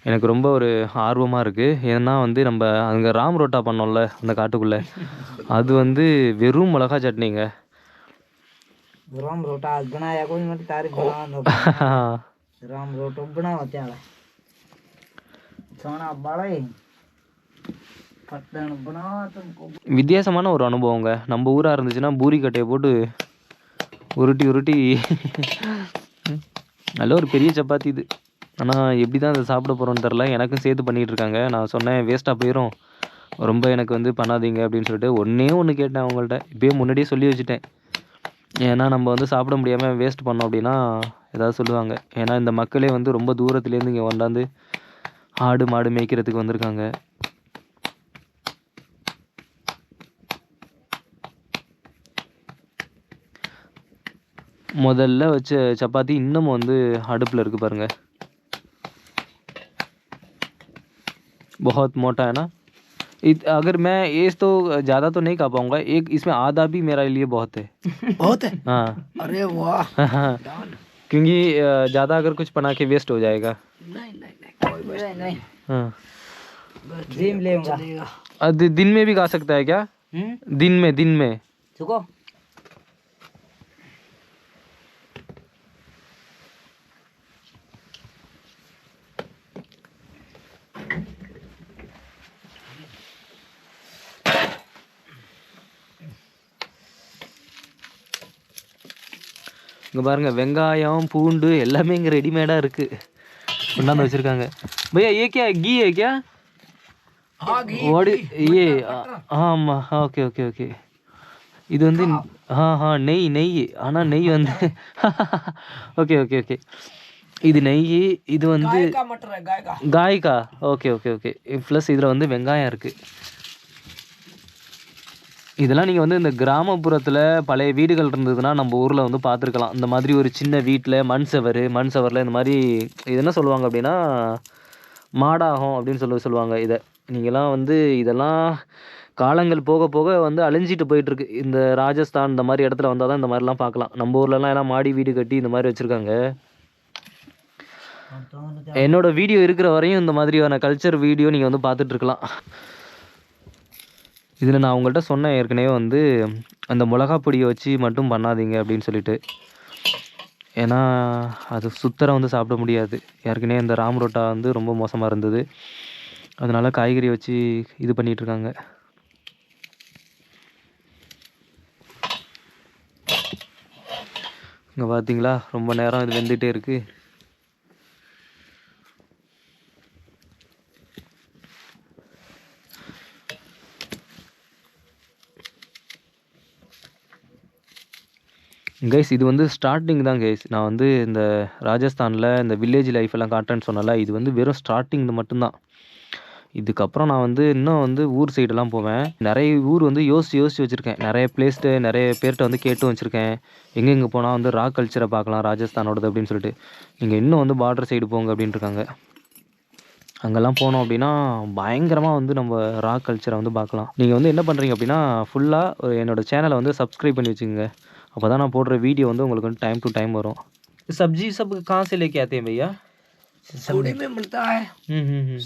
எனக்கு ரொம்ப ஒரு ஆர்வமாக இருக்குது. ஏன்னா வந்து நம்ம அங்கே ராம் ரோட்டா பண்ணோம்ல அந்த காட்டுக்குள்ளே, அது வந்து வெறும் மிளகா சட்னிங்க. राम रोटा बनाया कोई मत तारीफ बना राम रोटो बनावा त्याला सोना बड़े पत्तन बनावा तुमको. வித்தியாசமான ஒரு அனுபவங்க. நம்ம ஊராக இருந்துச்சுன்னா பூரி கட்டையை போட்டு உருட்டி உருட்டி நல்ல ஒரு பெரிய சப்பாத்தி இது. ஆனால் எப்படி தான் அதை சாப்பிட போகிறோன்னு தெரில. எனக்கும் சேர்த்து பண்ணிகிட்டு இருக்காங்க. நான் சொன்னேன் வேஸ்ட்டாக போயிடும், ரொம்ப எனக்கு வந்து பண்ணாதீங்க அப்படின்னு சொல்லிட்டு ஒன்று கேட்டேன் அவங்கள்ட்ட. இப்போயே முன்னாடியே சொல்லி வச்சுட்டேன், ஏன்னா நம்ம வந்து சாப்பிட முடியாமல் வேஸ்ட் பண்ணோம் அப்படின்னா ஏதாவது சொல்லுவாங்க. ஏன்னா இந்த மக்களே வந்து ரொம்ப தூரத்துலேருந்து இங்கே கொண்டாந்து ஆடு மாடு மேய்க்கிறதுக்கு வந்திருக்காங்க. முதல்ல வச்ச சப்பாத்தி இன்னும் வந்து அடுப்பில் இருக்குது பாருங்கள். बहुत मोटा है ना. अगर मैं ये तो ज़्यादा तो नहीं खा पाऊंगा, एक इसमें आधा भी मेरे लिए बहुत है. बहुत है। हाँ. अरे वाह। क्योंकि ज़्यादा अगर कुछ बना के वेस्ट हो जाएगा. नहीं नहीं नहीं नहीं। हाँ. जिम लेऊंगा। दिन में भी खा सकता है क्या? दिन में सुको இங்கே பாருங்கள் வெங்காயம் பூண்டு எல்லாமே இங்கே ரெடிமேடாக இருக்குது, கொண்டாந்து வச்சுருக்காங்க. பையா ஏ கே கீ ஏ கே ஏ ஆமாம். Okay okay okay. இது வந்து நெய் நெய். ஆனால் நெய் வந்து ஓகே ஓகே ஓகே. இது நெய், இது வந்து காய்கா. Okay okay okay. ப்ளஸ் இதில் வந்து வெங்காயம் இருக்குது. இதெல்லாம் நீங்கள் வந்து இந்த கிராமப்புறத்தில் பழைய வீடுகள் இருந்ததுன்னா நம்ம ஊரில் வந்து பார்த்துருக்கலாம். இந்த மாதிரி ஒரு சின்ன வீட்டில் மண் சவரில் இந்த மாதிரி இது என்ன சொல்லுவாங்க அப்படின்னா மாடாகும் அப்படின்னு சொல்லுவாங்க. இதை நீங்கள்லாம் வந்து இதெல்லாம் காலங்கள் போக போக வந்து அழிஞ்சிட்டு போயிட்டுருக்கு. இந்த ராஜஸ்தான் இந்த மாதிரி இடத்துல வந்தால் தான் இந்த மாதிரிலாம் பார்க்கலாம். நம்ம ஊர்லலாம் எல்லாம் மாடி வீடு கட்டி இந்த மாதிரி வச்சுருக்காங்க. என்னோட வீடியோ இருக்கிற வரையும் இந்த மாதிரியான கல்ச்சர் வீடியோ நீங்கள் வந்து பார்த்துட்ருக்கலாம். இதில் நான் உங்கள்கிட்ட சொன்னேன் ஏற்கனவே வந்து அந்த மிளகா பொடியை வச்சு மட்டும் பண்ணாதீங்க அப்படின்னு சொல்லிட்டு. ஏன்னா அது சுத்தரை வந்து சாப்பிட முடியாது. ஏற்கனவே இந்த ராம் ரோட்டா வந்து ரொம்ப மோசமாக இருந்தது. அதனால் காய்கறி வச்சு இது பண்ணிகிட்ருக்காங்க. இங்கே பார்த்தீங்களா ரொம்ப நேரம் இது வெந்துகிட்டே இருக்குது. கைஸ் இது வந்து ஸ்டார்டிங் தான் கைஸ். நான் வந்து இந்த ராஜஸ்தானில் இந்த வில்லேஜ் லைஃப் எல்லாம் காட்டுறேன்னு சொன்னால, இது வந்து வெறும் ஸ்டார்டிங் மட்டும்தான். இதுக்கப்புறம் நான் வந்து இன்னும் வந்து ஊர் சைடெல்லாம் போவேன். நிறைய ஊர் வந்து யோசிச்சு வச்சுருக்கேன். நிறைய பிளேஸ்ட்டு நிறைய பேர்கிட்ட வந்து கேட்டும் வச்சுருக்கேன். எங்கெங்கே போனால் வந்து ரா கல்ச்சரை பார்க்கலாம் ராஜஸ்தானோடது அப்படின்னு சொல்லிட்டு. நீங்கள் இன்னும் வந்து பார்டர் சைடு போங்க அப்படின்ட்டு இருக்காங்க. அங்கெல்லாம் போனோம் அப்படின்னா பயங்கரமாக வந்து நம்ம ரா கல்ச்சரை வந்து பார்க்கலாம். நீங்கள் வந்து என்ன பண்ணுறீங்க அப்படின்னா ஃபுல்லாக என்னோடய சேனலை வந்து சப்ஸ்கிரைப் பண்ணி வச்சுக்கோங்க. அப்போ தான் நான் போடுற வீடியோ வந்து உங்களுக்கு வந்து டைம் டு டைம் வரும். सब्जी सब कहाँ से लेके आते हैं भैया? कुड़ी में मिलता है,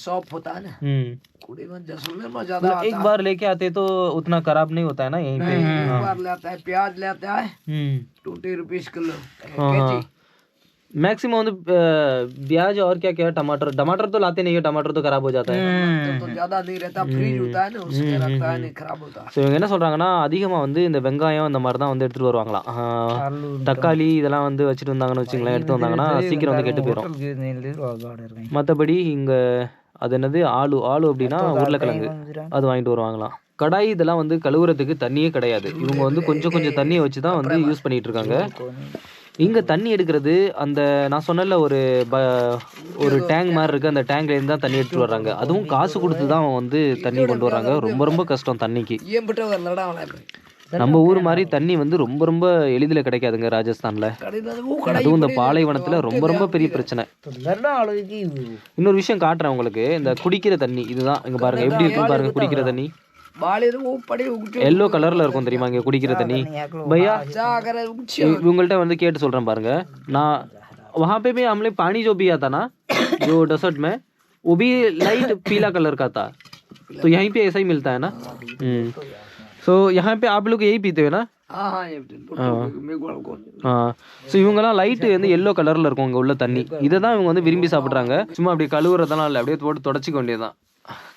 शॉप होता है ना, कुड़ी में जैसलमेर में ज्यादा एक बार लेके आते तो उतना खराब नहीं होता है ना यहीं पे? एक बार लेता है। प्याज लेता है 20 रुपीस किलो केजी। मैक्सिमम வந்து प्याज और क्या क्या टमाटर तो लाते नहीं है, टमाटर तो खराब हो जाता है। तो ज्यादा नहीं रहता, फ्रीज होता है ना, उसके रखता है, नहीं खराब होता है। ஸோ இவங்க என்ன சொல்கிறாங்கன்னா அதிகமாக வந்து இந்த வெங்காயம் இந்த மாதிரி தான் வந்து எடுத்துகிட்டு வருவாங்களாம். தக்காளி இதெல்லாம் வந்து வச்சுட்டு வந்தாங்கன்னு வச்சுங்களேன், எடுத்து வந்தாங்கன்னா சீக்கிரம் வந்து கெட்டு போயிடும். மற்றபடி இங்கே அது என்னது ஆலு அப்படின்னா உருளைக்கிழங்கு அது வாங்கிட்டு வருவாங்களாம். கடாய் இதெல்லாம் வந்து கழுவுறதுக்கு தண்ணியே கிடையாது. இவங்க வந்து கொஞ்சம் தண்ணியை வச்சு தான் வந்து யூஸ் பண்ணிகிட்டு இருக்காங்க. இங்கே தண்ணி எடுக்கிறது அந்த நான் சொன்னல ஒரு டேங்க் மாதிரி இருக்குது, அந்த டேங்க்லேருந்து தான் தண்ணி எடுத்துகிட்டு வர்றாங்க. அதுவும் காசு கொடுத்து தான் வந்து தண்ணி கொண்டு வர்றாங்க. ரொம்ப கஷ்டம் தண்ணிக்கு. நம்ம ஊர் மாதிரி தண்ணி வந்து ரொம்ப எளிதில் கிடைக்காதுங்க ராஜஸ்தானில். அதுவும் இந்த பாலைவனத்தில் ரொம்ப பெரிய பிரச்சனை. இன்னொரு விஷயம் காட்டுறேன் உங்களுக்கு. இந்த குடிக்கிற தண்ணி இதுதான். இங்கே பாருங்கள் எப்படி இருக்குன்னு பாருங்கள். குடிக்கிற தண்ணி எல்லோ கலர்ல இருக்கும் தெரியுமா இங்க குடிக்கிற தண்ணி. भैया இவங்கள்ட்ட வந்து கேட்டு சொல்றேன் பாருங்க. நான் वहाँ पे भी हमने पानी जो पिया था ना जो डेजर्ट में, वो भी लाइट पीला कलर का था. तो यहीं पे ऐसा ही मिलता है ना? सो यहाँ पे आप लोग यही पीते हो ना? ஸோ இவங்கெல்லாம் லைட்டு வந்து எல்லோ கலரில் இருக்கும் இங்கே உள்ள தண்ணி. இதை தான் இவங்க வந்து விரும்பி சாப்பிட்றாங்க. சும்மா அப்படி கழுவுறதெல்லாம் இல்லை, அப்படியே போட்டு தொடச்சிக்க வேண்டியதுதான்.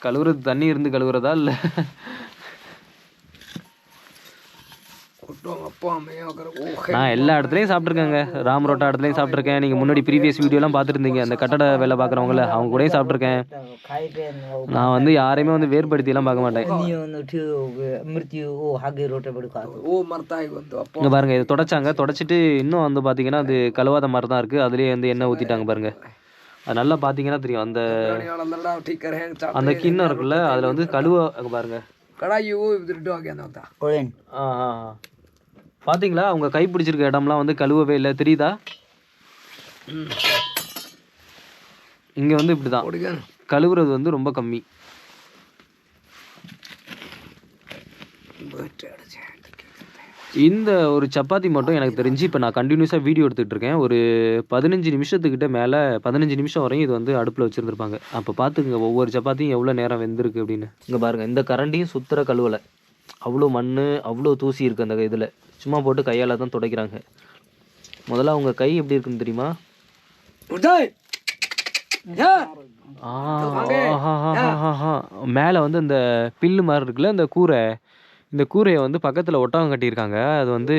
கழுவுறது தண்ணி இருந்து கழுவுறதா இல்லை. நான் எல்லா இடத்துலையும் சாப்பிட்ருக்கேங்க. ராம் ரோட்டா இடத்துலையும் சாப்பிட்ருக்கேன். நீங்கள் முன்னாடி ப்ரீவியஸ் வீடியோலாம் பார்த்துருந்தீங்க. அந்த கட்டட வேலை பார்க்குறவங்கள அவங்க கூடயும் சாப்பிட்ருக்கேன். நான் வந்து யாரையுமே வந்து வேறுபடுத்திலாம் பார்க்க மாட்டேன். இங்கே பாருங்கள் இதை தொடச்சிட்டு இன்னும் வந்து பார்த்தீங்கன்னா அது கழுவாத மாதிரி தான் இருக்குது. அதுலேயே வந்து எண்ணெய் ஊற்றிட்டாங்க பாருங்கள். அது நல்லா பார்த்தீங்கன்னா தெரியும். அந்த கிண்ணம் இருக்குல்ல அதில் வந்து கழுவ பாருங்க. பார்த்தீங்களா அவங்க கை பிடிச்சிருக்க இடம்லாம் வந்து கழுவவே இல்லை, தெரியுதா? இங்கே வந்து இப்படி தான் கழுவுறது வந்து ரொம்ப கம்மி. இந்த ஒரு சப்பாத்தி மட்டும் எனக்கு தெரிஞ்சு இப்போ நான் கண்டினியூஸாக வீடியோ எடுத்துகிட்டு இருக்கேன். ஒரு 15 நிமிஷத்துக்கிட்ட மேலே 15 நிமிஷம் வரையும் இது வந்து அடுப்பில் வச்சுருந்துருப்பாங்க. அப்போ பார்த்துக்குங்க ஒவ்வொரு சப்பாத்தியும் எவ்வளோ நேரம் வெந்திருக்கு அப்படின்னு. இங்கே பாருங்கள் இந்த கரண்டியும் சுற்றுற கழுவலை. அவ்வளோ மண் அவ்வளோ தூசி இருக்குது அந்த இதில். சும்மா போட்டு கையால் தான் துடைக்கிறாங்க. முதல்ல அவங்க கை எப்படி இருக்குன்னு தெரியுமா? மேலே வந்து அந்த பில்லு மாதிரி இருக்குல்ல அந்த கூரை, இந்த கூரையை வந்து பக்கத்தில் ஒட்டகம் கட்டியிருக்காங்க. அது வந்து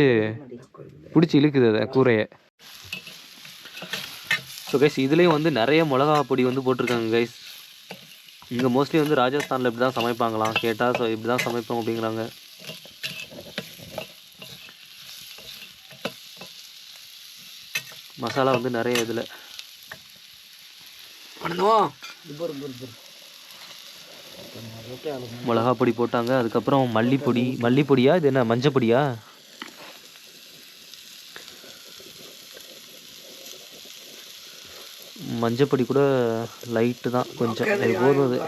பிடிச்சி இழுக்குது அதை கூரையை. ஸோ கைஸ் இதுலேயும் வந்து நிறைய மிளகா பொடி வந்து போட்டிருக்காங்க கைஸ். இங்கே மோஸ்ட்லி வந்து ராஜஸ்தானில் இப்படி தான் சமைப்பாங்களாம். கேட்டால் இப்படி தான் சமைப்போம் அப்படிங்கிறாங்க. மசாலா வந்து நிறைய இதில் மிளகா பொடி போட்டாங்க. அதுக்கப்புறம் மல்லிப்பொடி. மல்லிப்பொடியா இது என்ன மஞ்சப்பொடியா? மஞ்சப்பொடி கூட லைட்டு தான் கொஞ்சம், அது போதும். அது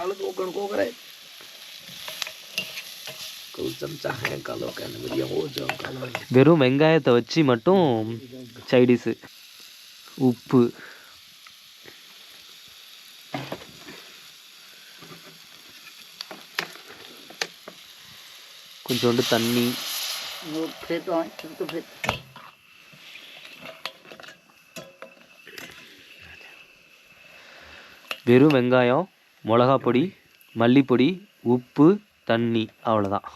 வெறும் வெங்காயத்தை வச்சு மட்டும் சைடிஸு. உப்பு, கொஞ்சோண்டு தண்ணி, வெறும் வெங்காயம், மிளகா பொடி, மல்லிப்பொடி, உப்பு, தண்ணி, அவ்வளோதான்.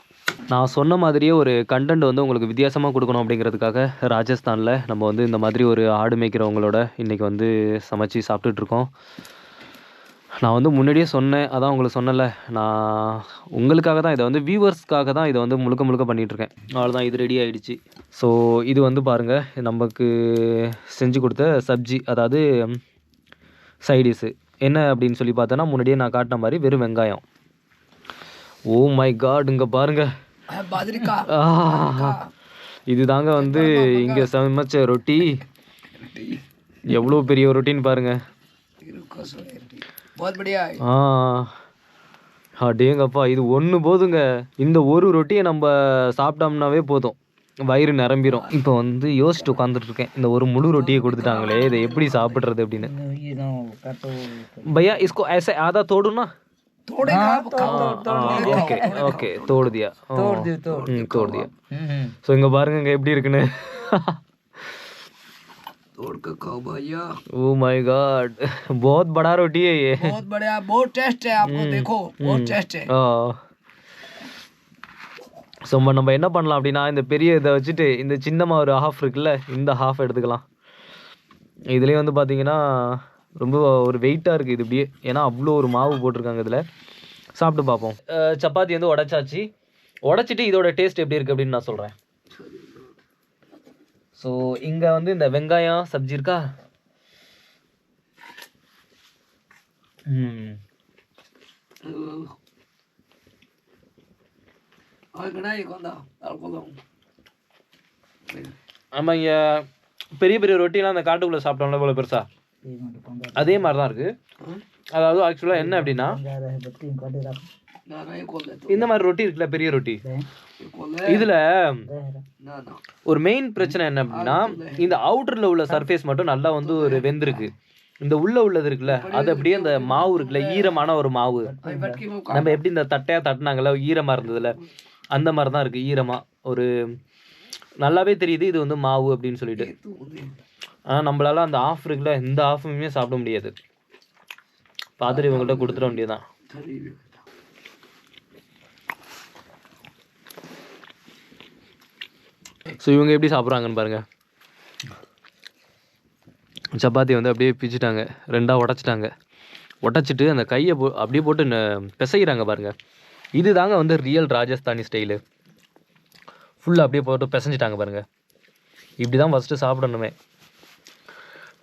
நான் சொன்ன மாதிரியே ஒரு கண்டென்ட் வந்து உங்களுக்கு வித்தியாசமாக கொடுக்கணும் அப்படிங்கிறதுக்காக ராஜஸ்தானில் நம்ம வந்து இந்த மாதிரி ஒரு ஆடு மேய்க்கிறவங்களோட இன்றைக்கி வந்து சமைச்சு சாப்பிட்டுட்ருக்கோம். நான் வந்து முன்னாடியே சொன்னேன், அதான் உங்களுக்கு சொன்னல, நான் உங்களுக்காக தான் இதை வந்து வியூவர்ஸ்க்காக தான் இதை வந்து முழுக்க முழுக்க பண்ணிகிட்ருக்கேன். அவ்வளோதான், இது ரெடி ஆகிடுச்சு. ஸோ இது வந்து பாருங்கள், நமக்கு செஞ்சு கொடுத்த சப்ஜி, அதாவது சைடிஸு என்ன அப்படின்னு சொல்லி பார்த்தோன்னா, முன்னாடியே நான் காட்டின மாதிரி வெறும் வெங்காயம். ஓ மை காட், இங்கே பாருங்க, இது தாங்க வந்து இங்கே சமைச்ச ரொட்டி. எவ்வளோ பெரிய ரொட்டின்னு பாருங்க. அடேங்கப்பா, இது ஒன்று போதுங்க. இந்த ஒரு ரொட்டியை நம்ம சாப்பிட்டோம்னாவே போதும், வயிறு நிரம்பிடும். இப்போ வந்து யோசிச்சுட்டு உட்காந்துட்டு இருக்கேன், இந்த ஒரு முழு ரொட்டியை கொடுத்துட்டாங்களே, இதை எப்படி சாப்பிட்றது அப்படின்னு. பையா इसको ऐसे आधा तोड़ू ना? ஓகே ஓகே, தோடு தியா, தோடு தியா. ஸோ இங்கே பாருங்க இங்கே எப்படி இருக்குன்னு. Oh my God, बहुत बड़ा रोटी है ये. बहुत बड़ा, बहुत टेस्ट है, आपको देखो, बहुत टेस्ट है. ஸோ நம்ம என்ன பண்ணலாம் அப்படின்னா, இந்த பெரிய இதை வச்சுட்டு இந்த சின்னமாக ஒரு ஹாஃப் இருக்குல்ல, இந்த ஹாஃப் எடுத்துக்கலாம். இதுலேயே வந்து பார்த்தீங்கன்னா ரொம்ப ஒரு வெயிட்டாக இருக்குது இது இப்படியே, ஏன்னா அவ்வளோ ஒரு மாவு போட்டிருக்காங்க இதில். சாப்பிட்டு பார்ப்போம். சப்பாத்தி வந்து உடைச்சாச்சு. உடைச்சிட்டு இதோட டேஸ்ட் எப்படி இருக்குது அப்படின்னு நான் சொல்கிறேன். ஸோ இங்கே வந்து இந்த வெங்காயம் சப்ஜி இருக்கா, ஆமாம், இங்கே பெரிய பெரிய ரொட்டிலாம் அந்த காட்டுக்குள்ளே சாப்பிட்டோம்ல இவ்வளோ பெருசா, அதே மாதிரி தான் இருக்குது. அதாவது ஆக்சுவலாக என்ன அப்படின்னா, இந்த மாதிரி ரொட்டி இருக்குல்ல, பெரிய ரொட்டி, இதில் ஒரு மெயின் பிரச்சனை என்ன அப்படின்னா, இந்த அவுட்டரில் உள்ள சர்ஃபேஸ் மட்டும் நல்லா வந்து ஒரு வெந்திருக்கு. இந்த உள்ளது இருக்குல்ல, அது அப்படியே அந்த மாவு இருக்குல்ல, ஈரமான ஒரு மாவு, நம்ம எப்படி இந்த தட்டையாக தட்டினாங்கல்ல ஈரமாக இருந்ததுல, அந்த மாதிரி தான் இருக்குது. ஈரமாக ஒரு நல்லாவே தெரியுது இது வந்து மாவு அப்படின்னு சொல்லிட்டு. ஆனால் நம்மளால அந்த ஆஃப் இருக்குல்ல, இந்த ஆஃபுமே சாப்பிட முடியாது. பார்த்துட்டு இவங்கள்ட்ட கொடுத்துட வேண்டியதுதான். ஸோ இவங்க எப்படி சாப்பிட்றாங்கன்னு பாருங்கள். சப்பாத்தி வந்து அப்படியே பிச்சுட்டாங்க, ரெண்டாக உடச்சிட்டாங்க. உடச்சிட்டு அந்த கையை அப்படியே போட்டு பிசைகிறாங்க பாருங்கள். இது தாங்க வந்து ரியல் ராஜஸ்தானி ஸ்டைலு. ஃபுல்லாக அப்படியே போட்டு பிசைஞ்சிட்டாங்க பாருங்கள். இப்படி தான் ஃபஸ்ட்டு சாப்பிடணுமே.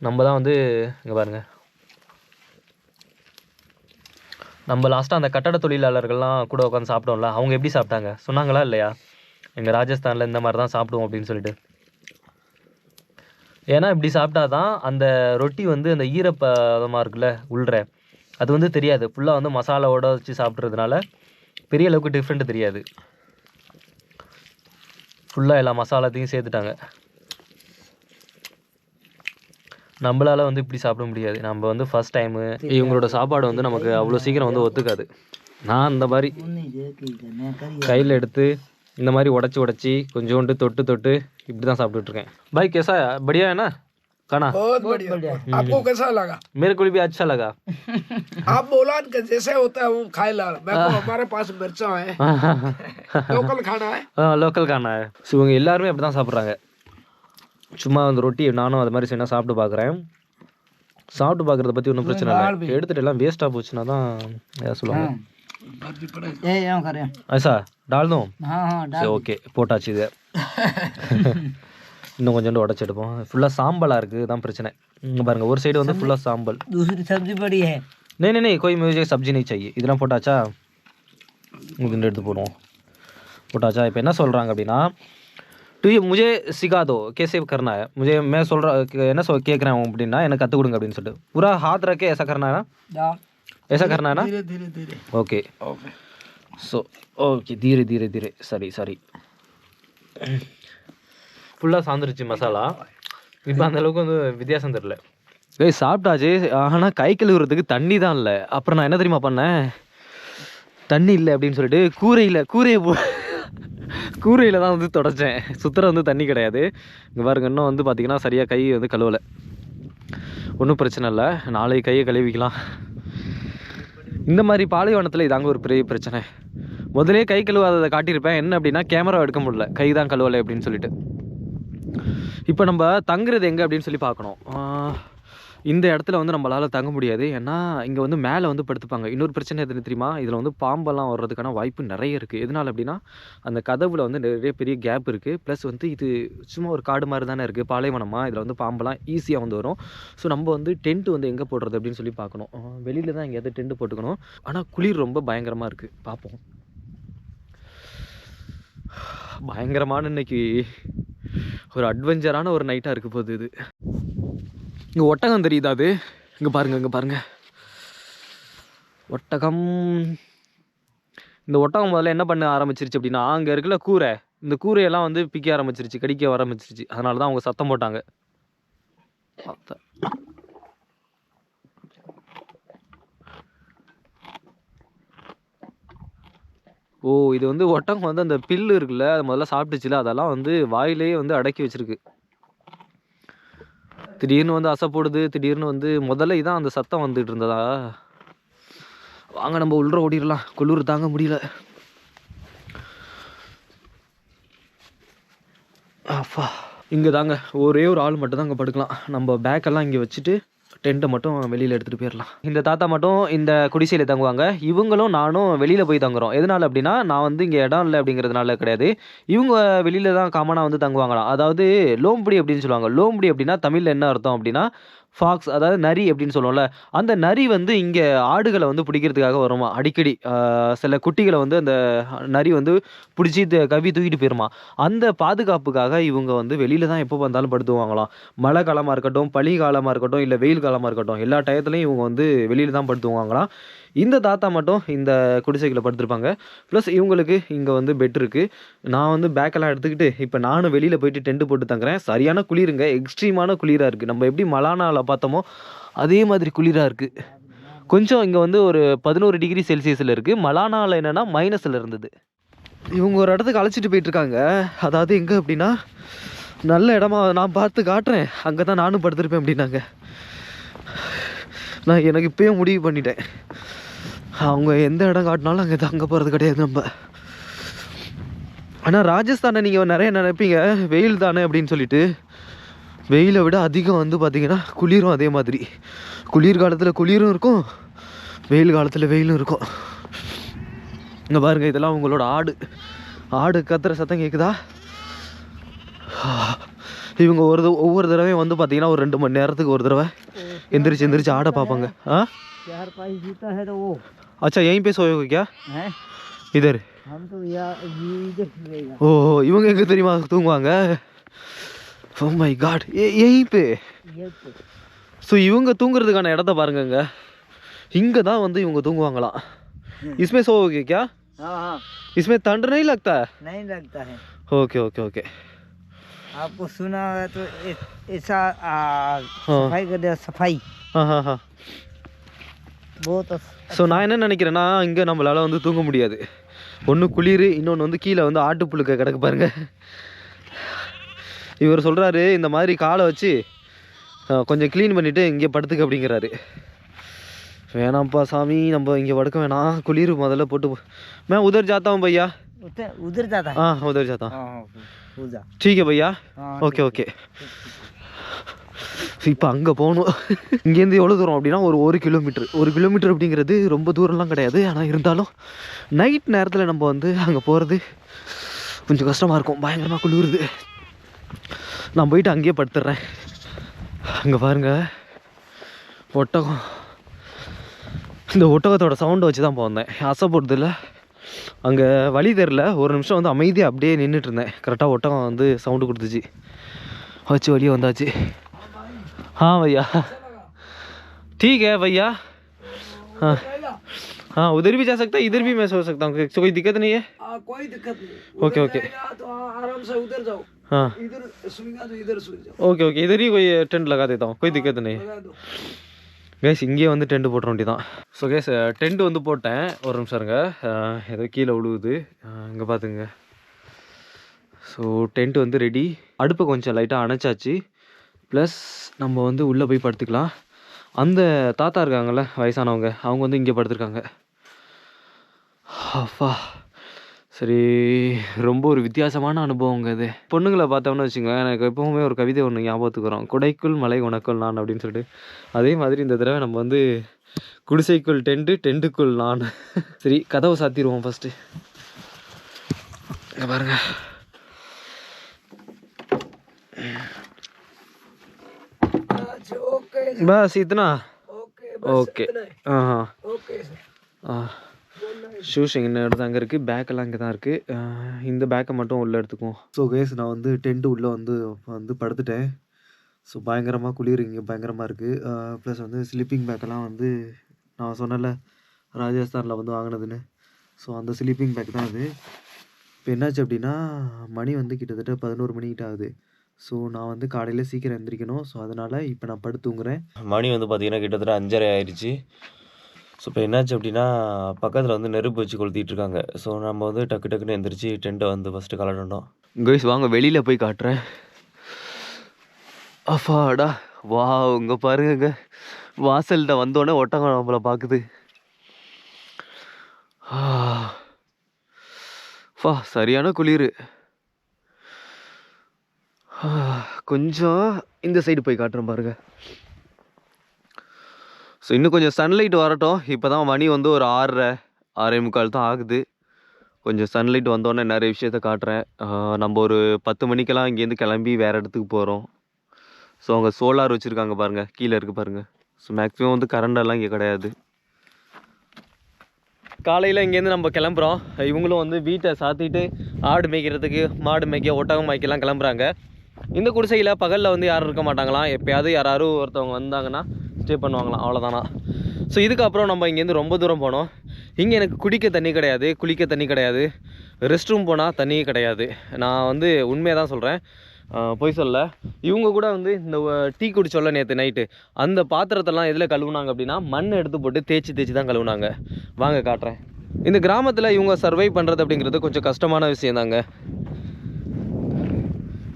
நம்ம தான் வந்து இங்கே பாருங்கள், நம்ம லாஸ்ட்டாக அந்த கட்டட தொழிலாளர்கள்லாம் கூட உட்காந்து சாப்பிட்டோம்ல, அவங்க எப்படி சாப்பிட்டாங்க சொன்னாங்களா இல்லையா? எங்கள் ராஜஸ்தானில் இந்த மாதிரி தான் சாப்பிடுவோம் அப்படின்னு சொல்லிட்டு. ஏன்னா இப்படி சாப்பிட்டா தான் அந்த ரொட்டி வந்து அந்த ஈரப்பதமாக இருக்குல்ல உள்ற, அது வந்து தெரியாது. ஃபுல்லாக வந்து மசாலாவோட வச்சு சாப்பிட்றதுனால பெரிய அளவுக்கு டிஃப்ரெண்ட்டு தெரியாது. ஃபுல்லாக எல்லா மசாலாத்தையும் சேர்த்துட்டாங்க. நம்மளால் வந்து இப்படி சாப்பிட முடியாது. நம்ம வந்து ஃபஸ்ட் டைமு, இவங்களோட சாப்பாடு வந்து நமக்கு அவ்வளோ சீக்கிரம் வந்து ஒத்துக்காது. நான் அந்த மாதிரி கையில் எடுத்து இந்த மாதிரி உடச்சி கொஞ்சோண்டு தொட்டு இப்படி தான் சாப்பிட்டுட்ருக்கேன். பாய் கேசா படியா என்ன? खाना बहुत बढ़िया। आपको कैसा लगा? मेरे को भी अच्छा लगा। आप बोला कि जैसे होता है वो खाए ला, हमारे पास मिर्चा है, लोकल खाना है। லோக்கல் கானா ஸோ இவங்க எல்லாருமே அப்படி தான் சாப்பிட்றாங்க. சும்மா அந்த ரொட்டி நானும் அது மாதிரி செய்யணும் சாப்பிட்டு பார்க்குறேன். சாப்பிட்டு பார்க்குறத பற்றி ஒன்றும் பிரச்சனை இல்லை. எடுத்துகிட்டு எல்லாம் வேஸ்ட்டாக போச்சுன்னா தான் ஏதாவது சொல்லுவாங்க. ஐசா டால் दूं? சரி ஓகே போட்டாச்சு இது. இன்னும் கொஞ்சோண்டு உடச்சி எடுப்போம். ஃபுல்லாக சாம்பலாக இருக்குது தான் பிரச்சனை. இங்கே பாருங்கள் ஒரு சைடு வந்து ஃபுல்லாக சாம்பல். सब्जी पड़ी है नहीं नहीं कोई मुझे सब्जी नहीं चाहिए. இதெல்லாம் போட்டாச்சா உங்களுக்கு எடுத்து போடுவோம். போட்டாச்சா இப்போ என்ன சொல்கிறாங்க அப்படின்னா டு मुझे सिखा दो कैसे करना है. मुझे मैं என்ன கேட்குறேன் அப்படின்னா எனக்கு கற்றுக் கொடுங்க அப்படின்னு சொல்லிட்டு पूरा हाथ रख के ऐसा करना है ना ऐसा करना है ना धीरे धीरे धीरे। ஓகே ஸோ ஓகே धीरे धीरे धीरे சரி சரி ஃபுல்லாக சாந்துருச்சு மசாலா. இப்போ அந்தளவுக்கு வந்து வித்தியாசம் தெரில. சாப்பிட்டாச்சு. ஆனால் கை கழுவுறதுக்கு தண்ணி தான் இல்லை. அப்புறம் நான் என்ன தெரியுமா பண்ணேன், தண்ணி இல்லை அப்படின்னு சொல்லிட்டு கூரையில் தான் வந்து தொடச்சேன். சுத்தர வந்து தண்ணி கிடையாது. இங்கே பாருங்க இன்னும் வந்து பார்த்திங்கன்னா சரியாக கை வந்து கழுவலை. ஒன்றும் பிரச்சனை இல்லை, நாளைக்கு கையை கழுவிக்கலாம். இந்த மாதிரி பாலைவனத்தில் இதாங்க ஒரு பெரிய பிரச்சனை. முதலே கை கழுவாததை காட்டியிருப்பேன். என்ன அப்படின்னா கேமரா எடுக்க முடியல, கை தான் கழுவலை அப்படின்னு சொல்லிட்டு. இப்போ நம்ம தங்குறது எங்கே அப்படின்னு சொல்லி பார்க்கணும். இந்த இடத்துல வந்து நம்மளால் தங்க முடியாது. ஏன்னா இங்கே வந்து மேலே வந்து படுத்துப்பாங்க. இன்னொரு பிரச்சனை எதுன்னு தெரியுமா, இதில் வந்து பாம்பெல்லாம் வர்றதுக்கான வாய்ப்பு நிறைய இருக்குது. எதனால் அப்படின்னா அந்த கதவுல வந்து நிறைய பெரிய கேப் இருக்குது. ப்ளஸ் வந்து இது சும்மா ஒரு காடு மாதிரி தானே இருக்குது, பாலைவனமாக. இதில் வந்து பாம்பெல்லாம் ஈஸியாக வந்து வரும். ஸோ நம்ம வந்து டென்ட்டு வந்து எங்கே போடுறது அப்படின்னு சொல்லி பார்க்கணும். வெளியில் தான் எங்கேயாவது டென்ட்டு போட்டுக்கணும். ஆனால் குளிர் ரொம்ப பயங்கரமாக இருக்குது. பார்ப்போம். பயங்கரமான இன்னைக்கு ஒரு அட்வென்ச்சரான ஒரு நைட்டாக இருக்க போகுது இது. இங்கே ஒட்டகம் தெரியுதா அது? இங்கே பாருங்கள் ஒட்டகம். இந்த ஒட்டகம் முதல்ல என்ன பண்ண ஆரம்பிச்சிருச்சு அப்படின்னா, அங்கே இருக்குல்ல கூரை, இந்த கூரையெல்லாம் வந்து பிக்க ஆரம்பிச்சிருச்சு, கடிக்க ஆரம்பிச்சிருச்சு. அதனால தான் அவங்க சத்தம் போட்டாங்க. ஓ இது வந்து ஒட்டகம் வந்து அந்த பில்லு இருக்குல்ல, அது முதல்ல சாப்பிட்டுச்சுல, அதெல்லாம் வந்து வாயிலேயே வந்து அடக்கி வச்சிருக்கு. திடீர்னு வந்து அசை போடுது. திடீர்னு வந்து முதல்ல இதான் அந்த சத்தம் வந்துட்டு இருந்ததா. வாங்க நம்ம உள்ள ஓடிடலாம், குளிர் தாங்க முடியல. அப்பா இங்கே தாங்க ஒரே ஒரு ஆள் மட்டும் தான் அங்கே படுக்கலாம். நம்ம பேக்கெல்லாம் இங்கே வச்சுட்டு டென்ட்டை மட்டும் வெளியில் எடுத்துகிட்டு போயிடலாம். இந்த தாத்தா மட்டும் இந்த குடிசையில் தங்குவாங்க. இவங்களும் நானும் வெளியில் போய் தங்குறோம். எதனால் அப்படின்னா, நான் வந்து இங்கே இடம் இல்லை அப்படிங்கிறதுனால கிடையாது. இவங்க வெளியில் தான் காமனாக வந்து தங்குவாங்களாம். அதாவது லோம்புடி அப்படின்னு சொல்லுவாங்க. லோம்புடி அப்படின்னா தமிழில் என்ன அர்த்தம் அப்படின்னா ஃபாக்ஸ், அதாவது நரி அப்படின்னு சொல்லுவோம்ல. அந்த நரி வந்து இங்கே ஆடுகளை வந்து பிடிக்கிறதுக்காக வருமா அடிக்கடி. சில குட்டிகளை வந்து அந்த நரி வந்து பிடிச்சி கவி தூக்கிட்டு போயிருமா. அந்த பாதுகாப்புக்காக இவங்க வந்து வெளியில் தான் எப்போ வந்தாலும் படுத்துவாங்களாம். மழை காலமாக இருக்கட்டும், பனி காலமாக இருக்கட்டும், இல்லை வெயில் காலமாக இருக்கட்டும், எல்லா டயத்துலையும் இவங்க வந்து வெளியில் தான் படுத்துவாங்களாம். இந்த தாத்தா மட்டும் இந்த குடிசைகளை படுத்திருப்பாங்க. ப்ளஸ் இவங்களுக்கு இங்கே வந்து பெட் இருக்குது. நான் வந்து பேக்கெல்லாம் எடுத்துக்கிட்டு இப்போ நானும் வெளியில் போயிட்டு டென்ட்டு போட்டு தங்குறேன். சரியான குளிருங்க, எக்ஸ்ட்ரீமான குளிராக இருக்குது. நம்ம எப்படி மலானாவில் பார்த்தோமோ அதே மாதிரி குளிராக இருக்குது. கொஞ்சம் இங்கே வந்து ஒரு 11 டிகிரி செல்சியஸில் இருக்குது. மலானாவில் என்னென்னா மைனஸில் இருந்தது. இவங்க ஒரு இடத்துக்கு அழைச்சிட்டு போயிட்டுருக்காங்க. அதாவது எங்கே அப்படின்னா, நல்ல இடமா நான் பார்த்து காட்டுறேன், அங்கே தான் நானும் படுத்திருப்பேன் அப்படின்னாங்க. நான் எனக்கு இப்போயே முடிவு பண்ணிட்டேன், அவங்க எந்த இடம் காட்டினாலும் அங்கே தங்க போகிறது கிடையாது நம்ம. ஆனால் ராஜஸ்தானை நீங்கள் நிறைய நினைப்பீங்க வெயில் தானே அப்படின்னு சொல்லிட்டு. வெயிலை விட அதிகம் வந்து பார்த்திங்கன்னா குளிரும் அதே மாதிரி. குளிர் காலத்தில் குளிரும் இருக்கும், வெயில் காலத்தில் வெயிலும் இருக்கும். இங்கே பாருங்கள், இதெல்லாம் உங்களோட ஆடு கத்துற சத்தம் கேட்குதா? இவங்க ஒவ்வொரு தடவையும் வந்து பார்த்தீங்கன்னா ஒரு 2 மணி நேரத்துக்கு ஒரு தடவை எந்திரிச்சு ஆட பார்ப்பாங்க. अच्छा यहीं पे सोए हो क्या? इधर हम तो इधर रहेगा. ஓ இவங்க எங்கே தெரியுமா தூங்குவாங்க? ஓ மை காட், यहीं पे. ஸோ இவங்க தூங்குறதுக்கான இடத்த பாருங்கங்க. இங்கே தான் வந்து இவங்க தூங்குவாங்களாம். इसमें सोओगे क्या? हाँ इसमें ठंड नहीं लगता है? नहीं लगता है. Okay okay okay. आपको सुना है तो ऐसा सफाई कर दिया, सफाई. हाँ हाँ हाँ. ஸோ நான் என்ன நினைக்கிறேன்னா, இங்கே நம்மளால் வந்து தூங்க முடியாது. ஒன்று குளிர், இன்னொன்று வந்து கீழே வந்து ஆட்டுப்புழுக்க கிடக்கு பாருங்க. இவர் சொல்கிறாரு இந்த மாதிரி காலை வச்சு கொஞ்சம் க்ளீன் பண்ணிவிட்டு இங்கே படுத்துக்க அப்படிங்கிறாரு. வேணாம்ப்பா சாமி, நம்ம இங்கே படுக்க வேணாம், குளிர் முதல்ல போட்டு मैं उधर जाता हूँ भैया. उधर जाता है? हाँ उधर जाता हूँ. पूजा ठीक है भैया. Okay okay. இப்போ அங்கே போகணும். இங்கேருந்து எவ்வளோ தூரம் அப்படின்னா ஒரு கிலோமீட்டர் அப்படிங்கிறது ரொம்ப தூரம்லாம் கிடையாது. ஆனால் இருந்தாலும் நைட் நேரத்தில் நம்ம வந்து அங்கே போகிறது கொஞ்சம் கஷ்டமாக இருக்கும், பயங்கரமாக குளிருது. நான் போயிட்டு அங்கேயே படுத்துடுறேன். அங்கே பாருங்கள் ஒட்டகம். இந்த ஒட்டகத்தோட சவுண்டை வச்சு தான் போனேன், அசைப்படுறது இல்லை. அங்கே வழி தெரில, ஒரு நிமிஷம் வந்து அமைதியாக அப்படியே நின்றுட்டு இருந்தேன். கரெக்டாக ஒட்டகம் வந்து சவுண்டு கொடுத்துச்சு, வச்சு வழியே வந்தாச்சு. हाँ भैया ठीक है भैया. हाँ हाँ उधर भी जा सकता है, इधर भी मैं सो सकता हूँ, कोई दिक्कत नहीं है? कोई दिक्कत नहीं. Okay okay. तो आराम से उधर जाओ. हाँ इधर सोएगा तो इधर सो जाओ. ओके ओके, इधर ही कोई टेंट लगा देता हूँ, कोई दिक्कत नहीं. लगा दो. கேஸ் இங்கேயே வந்து டென்ட்டு போட்டுற வேண்டி தான். ஸோ கேஸ் டென்ட்டு வந்து போட்டேன். ஒரு நிமிஷம் இருங்க, ஏதோ கீழே விழுவுது, இங்கே பார்த்துங்க. ஸோ டென்ட்டு வந்து ரெடி. அடுப்பை கொஞ்சம் லைட்டாக அணைச்சாச்சு. ப்ளஸ் நம்ம வந்து உள்ளே போய் படுத்துக்கலாம். அந்த தாத்தா இருக்காங்கள்ல வயசானவங்க, அவங்க வந்து இங்கே படுத்துருக்காங்க. அப்பா சரி, ரொம்ப ஒரு வித்தியாசமான அனுபவங்க இது. பொண்ணுங்களை பார்த்தோம்னு வச்சுக்கோங்க, எனக்கு எப்போவுமே ஒரு கவிதை ஒன்று ஞாபகத்துக்கு வரும், குடைக்குள் மலை உனக்குள் நான் அப்படின்னு சொல்லிட்டு. அதே மாதிரி இந்த தடவை நம்ம வந்து குடிசைக்குள் டென்ட்டு, டென்ட்டுக்குள் நான். சரி கதவை சாத்திடுவோம் ஃபஸ்ட்டு. இங்கே பாருங்க, बस इतना. ஓகே. ओके ஷூஸ் எங்கே எடுத்து அங்கே இருக்குது, பேக்கெல்லாம் இங்கே தான் இருக்குது. இந்த பேக்கை மட்டும் உள்ளே எடுத்துக்குவோம். ஸோ கேஸ் நான் வந்து டென்ட்டு உள்ளே வந்து படுத்துட்டேன். ஸோ பயங்கரமாக குளிர் இங்கே பயங்கரமாக இருக்குது. ப்ளஸ் வந்து ஸ்லீப்பிங் பேக்கெல்லாம் வந்து நான் சொன்னல ராஜஸ்தானில் வந்து வாங்கினதுன்னு, ஸோ அந்த ஸ்லீப்பிங் பேக் தான் இது. இப்போ என்னாச்சு அப்படின்னா மணி வந்து கிட்டத்தட்ட 11 மணிக்கிட்ட ஆகுது. ஸோ நான் வந்து காலையில் சீக்கிரம் எழுந்திரிக்கணும். ஸோ அதனால் இப்போ நான் படுத்து தூங்குறேன். மணி வந்து பார்த்திங்கன்னா கிட்டத்தட்ட 5:30 ஆயிடுச்சு. ஸோ இப்போ என்னாச்சு அப்படின்னா பக்கத்தில் வந்து நெருப்பு வச்சு கொளுத்திட்டுருக்காங்க. ஸோ நம்ம வந்து டக்குன்னு எந்திரிச்சு டென்ட்டை வந்து ஃபஸ்ட்டு கலட்டணும். கைஸ் வாங்க வெளியில் போய் காட்டுறேன். அப்பாடா வா, இங்கே பாருங்க, வாசல்கிட்ட வந்தோடனே ஒட்டகம் நம்மளை பார்க்குது. சரியான குளிர். கொஞ்சம் இந்த சைடு போய் காட்டுறேன் பாருங்க. ஸோ இன்னும் கொஞ்சம் சன்லைட் வரட்டும். இப்போ தான் மணி வந்து ஒரு 6:45 தான் ஆகுது. கொஞ்சம் சன்லைட் வந்தோடனே நிறைய விஷயத்த காட்டுறேன். நம்ம ஒரு 10 மணிக்கெல்லாம் இங்கேருந்து கிளம்பி வேறு இடத்துக்கு போகிறோம். ஸோ அங்கே சோலார் வச்சுருக்காங்க பாருங்கள், கீழே இருக்குது பாருங்கள். ஸோ மேக்ஸிமம் வந்து கரண்டெல்லாம் இங்கே கிடையாது. காலையில் இங்கேருந்து நம்ம கிளம்புறோம். இவங்களும் வந்து வீட்டை சாத்திட்டு ஆடு மேய்க்கிறதுக்கு, மாடு மேய்க்க, ஒட்டகம் மேய்க்கலாம் கிளம்புறாங்க. இந்த குடிசையில் பகலில் வந்து யாரும் இருக்க மாட்டாங்களாம். எப்போயாவது யாராவது ஒருத்தவங்க வந்தாங்கன்னா ஸ்டே பண்ணுவாங்களாம், அவ்வளோதானா. ஸோ இதுக்கப்புறம் நம்ம இங்கேருந்து ரொம்ப தூரம் போனோம். இங்கே எனக்கு குடிக்க தண்ணி கிடையாது, குளிக்க தண்ணி கிடையாது, ரெஸ்ட் ரூம் போனால் தண்ணியே கிடையாது. நான் வந்து உண்மையாக தான் சொல்கிறேன், பொய் சொல்ல. இவங்க கூட வந்து இந்த டீ குடிச்சோல்ல நேற்று நைட்டு, அந்த பாத்திரத்தெல்லாம் எதில் கழுவுனாங்க அப்படின்னா மண் எடுத்து போட்டு தேய்ச்சி தான் கழுவுனாங்க. வாங்க காட்டுறேன். இந்த கிராமத்தில் இவங்க சர்வை பண்ணுறது அப்படிங்கிறது கொஞ்சம் கஷ்டமான விஷயம் தாங்க.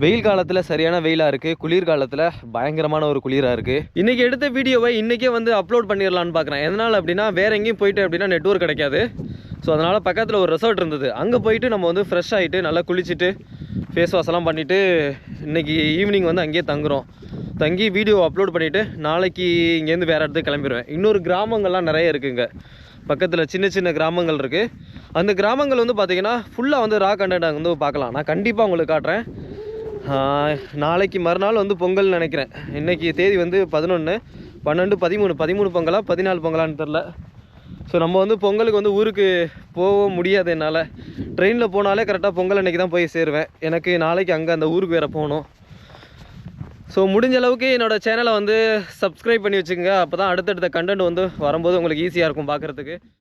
வெயில் காலத்தில் சரியான வெயிலாக இருக்குது, குளிர்காலத்தில் பயங்கரமான ஒரு குளிராக இருக்குது. இன்றைக்கி எடுத்த வீடியோவை இன்றைக்கே வந்து அப்லோட் பண்ணிடலான்னு பார்க்குறேன். எதனால் அப்படின்னா வேறு எங்கேயும் போயிட்டு அப்படின்னா நெட்வொர்க் கிடைக்காது. ஸோ அதனால் பக்கத்தில் ஒரு ரெசார்ட் இருந்தது, அங்கே போயிட்டு நம்ம வந்து ஃப்ரெஷ் ஆகிட்டு நல்லா குளிச்சுட்டு ஃபேஸ் வாஷெல்லாம் பண்ணிவிட்டு இன்றைக்கி ஈவினிங் வந்து அங்கேயே தங்கி வீடியோ அப்லோட் பண்ணிவிட்டு நாளைக்கு இங்கேருந்து வேறு இடத்துக்கு கிளம்பிடுவேன். இன்னொரு கிராமங்கள்லாம் நிறைய இருக்குங்க பக்கத்தில், சின்ன கிராமங்கள் இருக்குது. அந்த கிராமங்கள் வந்து பார்த்திங்கன்னா ஃபுல்லாக வந்து ரா கண்டென்ட் அங்கே வந்து பார்க்கலாம். நான் கண்டிப்பாக உங்களுக்கு காட்டுறேன். நாளைக்கு மறுநாள் வந்து பொங்கல் நினைக்கிறேன். இன்றைக்கி தேதி வந்து 11, 12, 13 பொங்கலா 14 பொங்கலான்னு தெரில. ஸோ நம்ம வந்து பொங்கலுக்கு வந்து ஊருக்கு போக முடியாது என்னால். ட்ரெயினில் போனாலே கரெக்டாக பொங்கல் அன்றைக்கி தான் போய் சேருவேன். எனக்கு நாளைக்கு அங்கே அந்த ஊருக்கு வேறு போகணும். ஸோ முடிஞ்ச அளவுக்கு என்னோடய சேனலை வந்து சப்ஸ்கிரைப் பண்ணி வச்சுக்கோங்க. அப்போ தான் அடுத்தடுத்த கண்டென்ட் வந்து வரும்போது உங்களுக்கு ஈஸியாக இருக்கும் பார்க்குறதுக்கு.